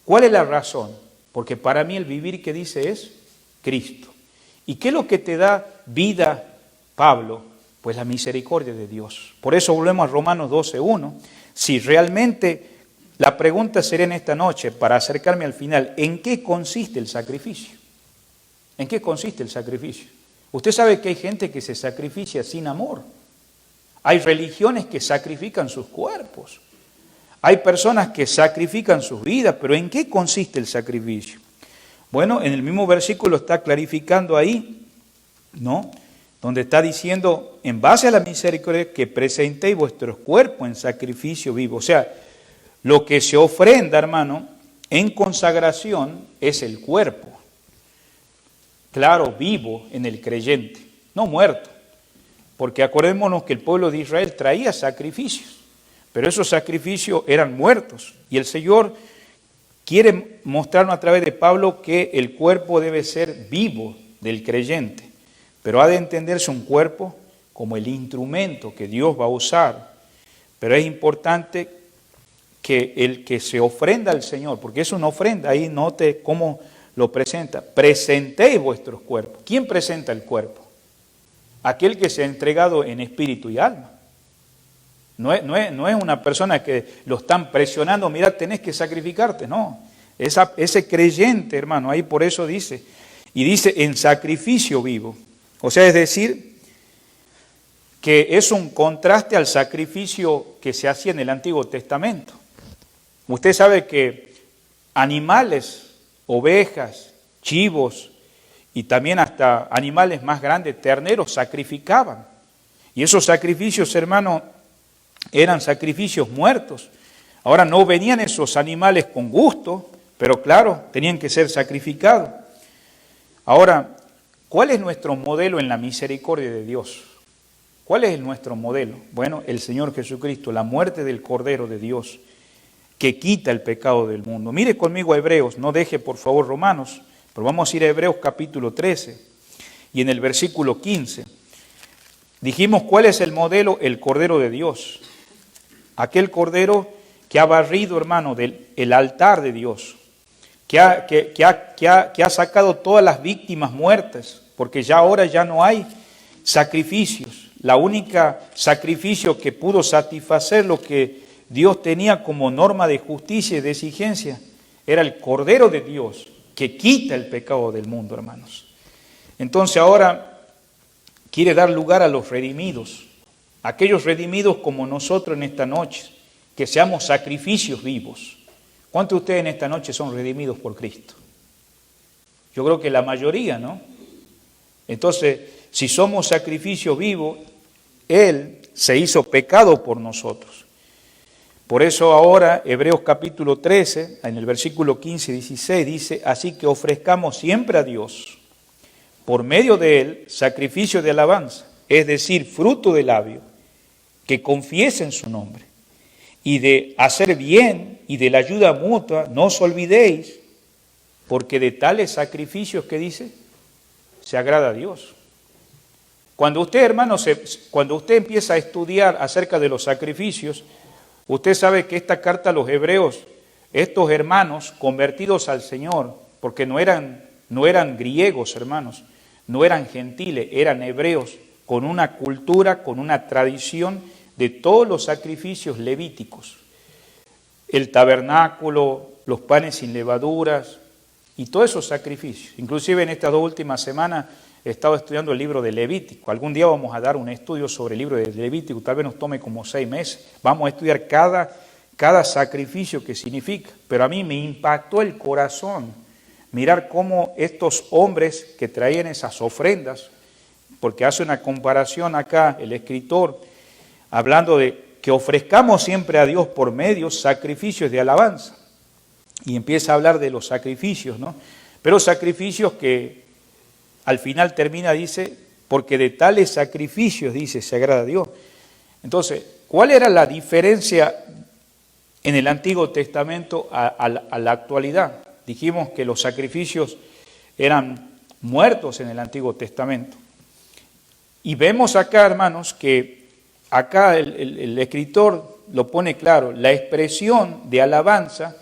¿cuál es la razón? Porque para mí el vivir que dice es Cristo. ¿Y qué es lo que te da vida, Pablo? Pues la misericordia de Dios. Por eso volvemos a Romanos 12:1. Si realmente, la pregunta sería en esta noche, para acercarme al final, ¿en qué consiste el sacrificio? ¿En qué consiste el sacrificio? Usted sabe que hay gente que se sacrifica sin amor. Hay religiones que sacrifican sus cuerpos. Hay personas que sacrifican sus vidas, pero ¿en qué consiste el sacrificio? Bueno, en el mismo versículo está clarificando ahí, ¿no? Donde está diciendo, en base a la misericordia, que presentéis vuestros cuerpos en sacrificio vivo. O sea, lo que se ofrenda, hermano, en consagración es el cuerpo. Claro, vivo en el creyente, no muerto. Porque acordémonos que el pueblo de Israel traía sacrificios, pero esos sacrificios eran muertos. Y el Señor quiere mostrarnos a través de Pablo que el cuerpo debe ser vivo del creyente, pero ha de entenderse un cuerpo como el instrumento que Dios va a usar. Pero es importante que el que se ofrenda al Señor, porque es una ofrenda, ahí note cómo lo presenta, presentéis vuestros cuerpos. ¿Quién presenta el cuerpo? Aquel que se ha entregado en espíritu y alma. No es una persona que lo están presionando, mira, tenés que sacrificarte, no. Ese creyente, hermano, ahí por eso dice, y dice en sacrificio vivo. O sea, es decir, que es un contraste al sacrificio que se hacía en el Antiguo Testamento. Usted sabe que animales, ovejas, chivos y también hasta animales más grandes, terneros, sacrificaban. Y esos sacrificios, hermano, eran sacrificios muertos. Ahora no venían esos animales con gusto, pero claro, tenían que ser sacrificados. Ahora, ¿cuál es nuestro modelo en la misericordia de Dios? ¿Cuál es nuestro modelo? Bueno, el Señor Jesucristo, la muerte del Cordero de Dios, que quita el pecado del mundo. Mire conmigo a Hebreos, no deje por favor Romanos, pero vamos a ir a Hebreos capítulo 13 y en el versículo 15. Dijimos cuál es el modelo, el Cordero de Dios. Aquel Cordero que ha barrido, hermano, el altar de Dios, que ha sacado todas las víctimas muertas, porque ya ahora ya no hay sacrificios. La única sacrificio que pudo satisfacer lo que Dios tenía como norma de justicia y de exigencia era el Cordero de Dios, que quita el pecado del mundo, hermanos. Entonces ahora quiere dar lugar a los redimidos, aquellos redimidos como nosotros en esta noche, que seamos sacrificios vivos. ¿Cuántos de ustedes en esta noche son redimidos por Cristo? Yo creo que la mayoría, ¿no? Entonces, si somos sacrificios vivos, Él se hizo pecado por nosotros. Por eso ahora, Hebreos capítulo 13, en el versículo 15 y 16, dice, así que ofrezcamos siempre a Dios, por medio de Él, sacrificio de alabanza, es decir, fruto de labio, que confiesen su nombre, y de hacer bien y de la ayuda mutua, no os olvidéis, porque de tales sacrificios, ¿qué dice? Se agrada a Dios. Cuando usted, hermano, cuando usted empieza a estudiar acerca de los sacrificios, usted sabe que esta carta a los hebreos, estos hermanos convertidos al Señor, porque no eran griegos, hermanos, no eran gentiles, eran hebreos, con una cultura, con una tradición de todos los sacrificios levíticos. El tabernáculo, los panes sin levaduras y todos esos sacrificios. Inclusive en estas 2 últimas semanas he estado estudiando el libro de Levítico. Algún día vamos a dar un estudio sobre el libro de Levítico, tal vez nos tome como 6 meses. Vamos a estudiar cada sacrificio que significa. Pero a mí me impactó el corazón mirar cómo estos hombres que traían esas ofrendas, porque hace una comparación acá el escritor, hablando de que ofrezcamos siempre a Dios por medio sacrificios de alabanza. Y empieza a hablar de los sacrificios, ¿no? Pero sacrificios que al final termina, dice, porque de tales sacrificios, dice, se agrada a Dios. Entonces, ¿cuál era la diferencia en el Antiguo Testamento a la actualidad? Dijimos que los sacrificios eran muertos en el Antiguo Testamento. Y vemos acá, hermanos, que acá el escritor lo pone claro, la expresión de alabanza,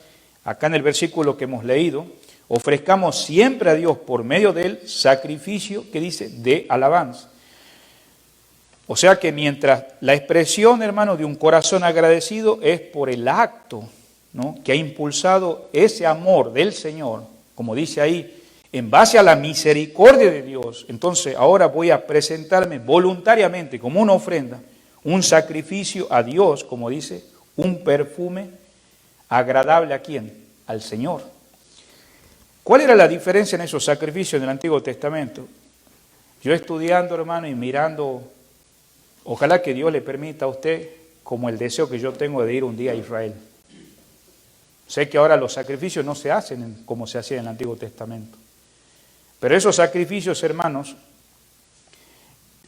acá en el versículo que hemos leído, ofrezcamos siempre a Dios por medio del sacrificio que dice de alabanza. O sea que mientras la expresión, hermano, de un corazón agradecido es por el acto, ¿no?, que ha impulsado ese amor del Señor, como dice ahí, en base a la misericordia de Dios, entonces ahora voy a presentarme voluntariamente como una ofrenda, un sacrificio a Dios, como dice, un perfume agradable ¿a quién? Al Señor. ¿Cuál era la diferencia en esos sacrificios del Antiguo Testamento? Yo estudiando, hermano, y mirando, ojalá que Dios le permita a usted, como el deseo que yo tengo de ir un día a Israel. Sé que ahora los sacrificios no se hacen como se hacía en el Antiguo Testamento. Pero esos sacrificios, hermanos,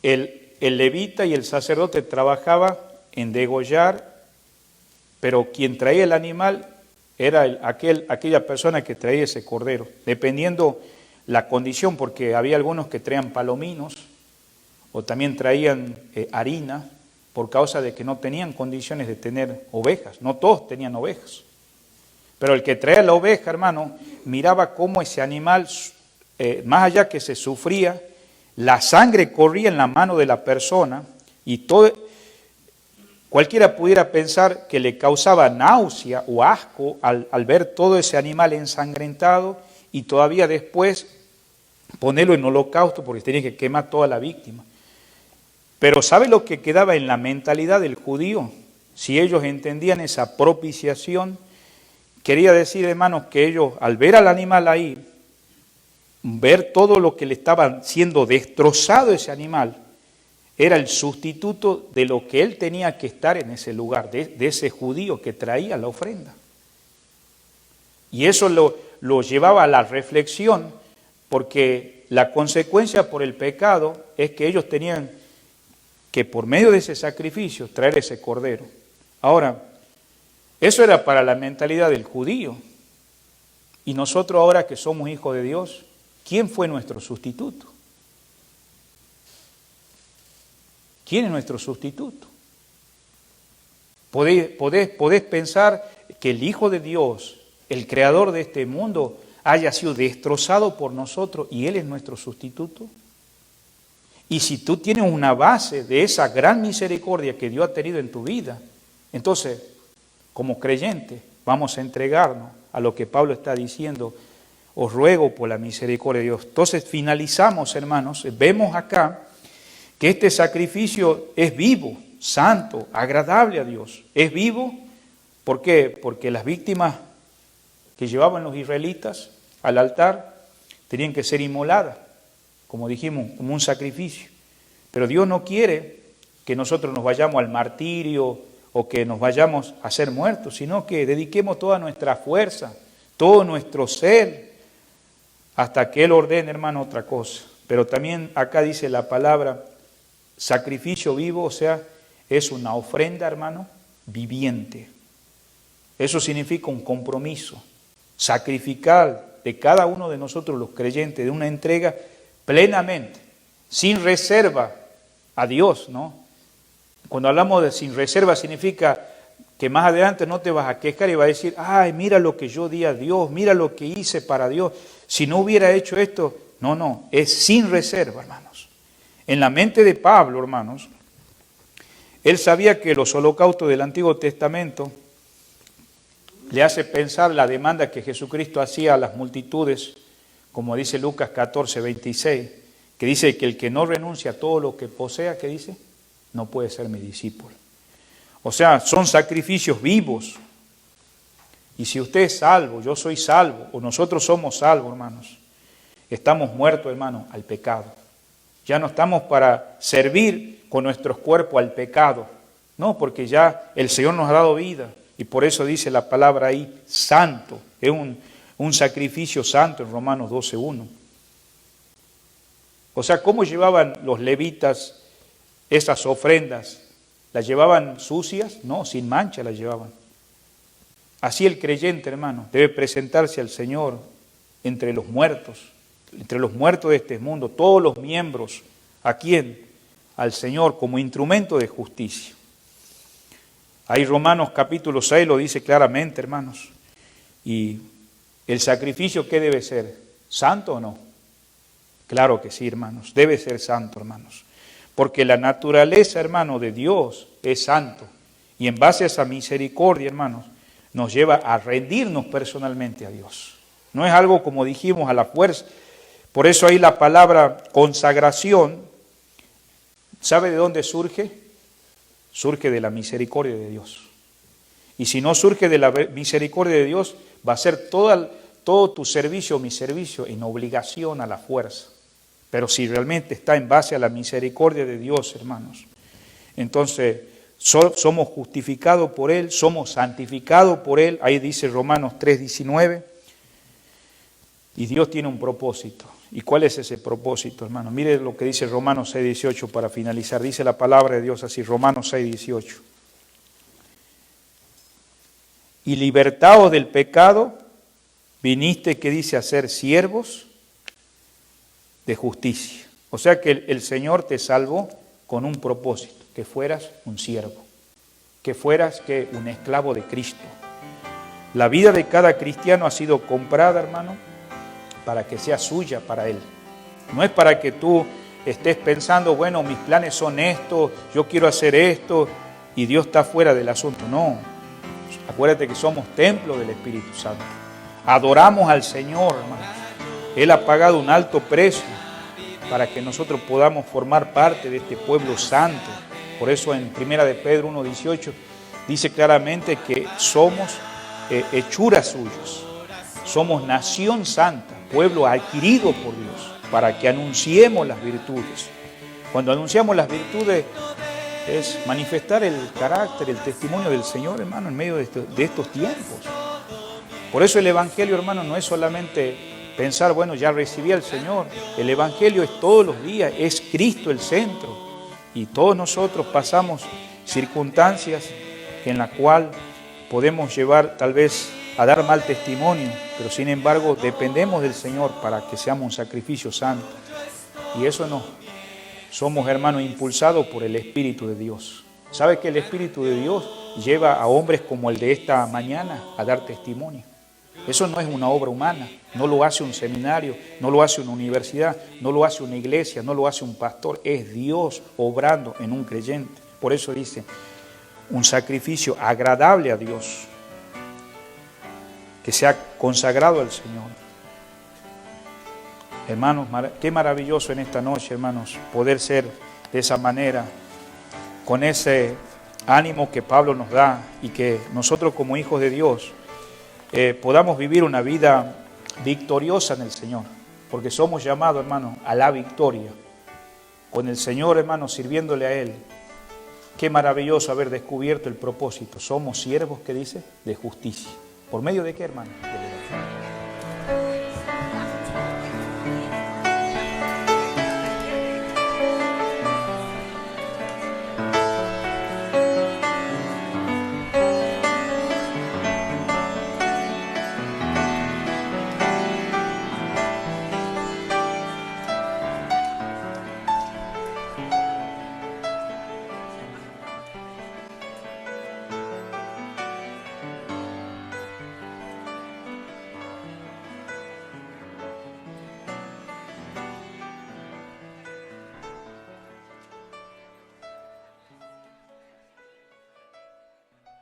el levita y el sacerdote trabajaba en degollar, pero quien traía el animal era aquella persona que traía ese cordero, dependiendo la condición, porque había algunos que traían palominos o también traían harina por causa de que no tenían condiciones de tener ovejas. No todos tenían ovejas. Pero el que traía la oveja, hermano, miraba cómo ese animal, más allá que se sufría, la sangre corría en la mano de la persona y cualquiera pudiera pensar que le causaba náusea o asco al ver todo ese animal ensangrentado y todavía después ponerlo en holocausto porque tenía que quemar toda la víctima. Pero ¿sabe lo que quedaba en la mentalidad del judío? Si ellos entendían esa propiciación, quería decir, hermanos, que ellos al ver al animal ahí, ver todo lo que le estaba siendo destrozado ese animal, era el sustituto de lo que él tenía que estar en ese lugar, de ese judío que traía la ofrenda. Y eso lo llevaba a la reflexión, porque la consecuencia por el pecado es que ellos tenían que por medio de ese sacrificio traer ese cordero. Ahora, eso era para la mentalidad del judío. Y nosotros ahora que somos hijos de Dios, ¿quién fue nuestro sustituto? ¿Quién es nuestro sustituto? ¿Podés pensar que el Hijo de Dios, el Creador de este mundo, haya sido destrozado por nosotros y Él es nuestro sustituto? Y si tú tienes una base de esa gran misericordia que Dios ha tenido en tu vida, entonces, como creyente, vamos a entregarnos a lo que Pablo está diciendo. Os ruego por la misericordia de Dios. Entonces finalizamos, hermanos, vemos acá que este sacrificio es vivo, santo, agradable a Dios. Es vivo, ¿por qué? Porque las víctimas que llevaban los israelitas al altar tenían que ser inmoladas, como dijimos, como un sacrificio. Pero Dios no quiere que nosotros nos vayamos al martirio o que nos vayamos a ser muertos, sino que dediquemos toda nuestra fuerza, todo nuestro ser, hasta que Él ordene, hermano, otra cosa. Pero también acá dice la palabra sacrificio vivo, o sea, es una ofrenda, hermano, viviente. Eso significa un compromiso, sacrificar de cada uno de nosotros los creyentes, de una entrega plenamente, sin reserva a Dios, ¿no? Cuando hablamos de sin reserva significa que más adelante no te vas a quejar y vas a decir, ay, mira lo que yo di a Dios, mira lo que hice para Dios. Si no hubiera hecho esto, no, es sin reserva, hermanos. En la mente de Pablo, hermanos, él sabía que los holocaustos del Antiguo Testamento le hace pensar la demanda que Jesucristo hacía a las multitudes, como dice Lucas 14, 26, que dice que el que no renuncia a todo lo que posea, ¿qué dice? No puede ser mi discípulo. O sea, son sacrificios vivos. Y si usted es salvo, yo soy salvo, o nosotros somos salvos, hermanos, estamos muertos, hermanos, al pecado. Ya no estamos para servir con nuestros cuerpos al pecado. No, porque ya el Señor nos ha dado vida. Y por eso dice la palabra ahí, santo. Es un sacrificio santo en Romanos 12:1. O sea, ¿cómo llevaban los levitas esas ofrendas? ¿Las llevaban sucias? No, sin mancha las llevaban. Así el creyente, hermano, debe presentarse al Señor entre los muertos de este mundo, todos los miembros. ¿A quién? Al Señor como instrumento de justicia. Ahí Romanos capítulo 6 lo dice claramente, hermanos. Y el sacrificio, ¿qué debe ser? ¿Santo o no? Claro que sí, hermanos, debe ser santo, hermanos. Porque la naturaleza, hermano, de Dios es santo. Y en base a esa misericordia, hermanos, nos lleva a rendirnos personalmente a Dios. No es algo, como dijimos, a la fuerza. Por eso ahí la palabra consagración, ¿sabe de dónde surge? Surge de la misericordia de Dios. Y si no surge de la misericordia de Dios, va a ser todo tu servicio, mi servicio, en obligación a la fuerza. Pero si realmente está en base a la misericordia de Dios, hermanos, entonces somos justificados por Él, somos santificados por Él. Ahí dice Romanos 3:19. Y Dios tiene un propósito. ¿Y cuál es ese propósito, hermano? Mire lo que dice Romanos 6:18 para finalizar. Dice la palabra de Dios así, Romanos 6:18. Y libertados del pecado, viniste, que dice, a ser siervos de justicia. O sea que el Señor te salvó con un propósito, que fueras un siervo, que fueras un esclavo de Cristo. La vida de cada cristiano ha sido comprada, hermano, para que sea suya para Él. No es para que tú estés pensando, bueno, mis planes son estos, yo quiero hacer esto, y Dios está fuera del asunto. No, acuérdate que somos templo del Espíritu Santo. Adoramos al Señor, hermanos. Él ha pagado un alto precio para que nosotros podamos formar parte de este pueblo santo. Por eso en 1 de Pedro 1:18 dice claramente que somos hechuras suyas. Somos nación santa, pueblo adquirido por Dios, para que anunciemos las virtudes. Cuando anunciamos las virtudes es manifestar el carácter, el testimonio del Señor, hermano, en medio de estos tiempos. Por eso el Evangelio, hermano, no es solamente pensar, bueno, ya recibí al Señor. El Evangelio es todos los días, es Cristo el centro. Y todos nosotros pasamos circunstancias en las cuales podemos llevar tal vez a dar mal testimonio, pero sin embargo dependemos del Señor para que seamos un sacrificio santo. Y eso no. Somos, hermanos, impulsados por el Espíritu de Dios. ¿Sabe que el Espíritu de Dios lleva a hombres como el de esta mañana a dar testimonio? Eso no es una obra humana, no lo hace un seminario, no lo hace una universidad, no lo hace una iglesia, no lo hace un pastor, es Dios obrando en un creyente. Por eso dice, un sacrificio agradable a Dios, que sea consagrado al Señor. Hermanos, qué maravilloso en esta noche, hermanos, poder ser de esa manera, con ese ánimo que Pablo nos da y que nosotros como hijos de Dios podamos vivir una vida victoriosa en el Señor, porque somos llamados, hermanos, a la victoria. Con el Señor, hermanos, sirviéndole a Él. Qué maravilloso haber descubierto el propósito. Somos siervos, ¿qué dice? De justicia. ¿Por medio de qué, hermano? De la oración.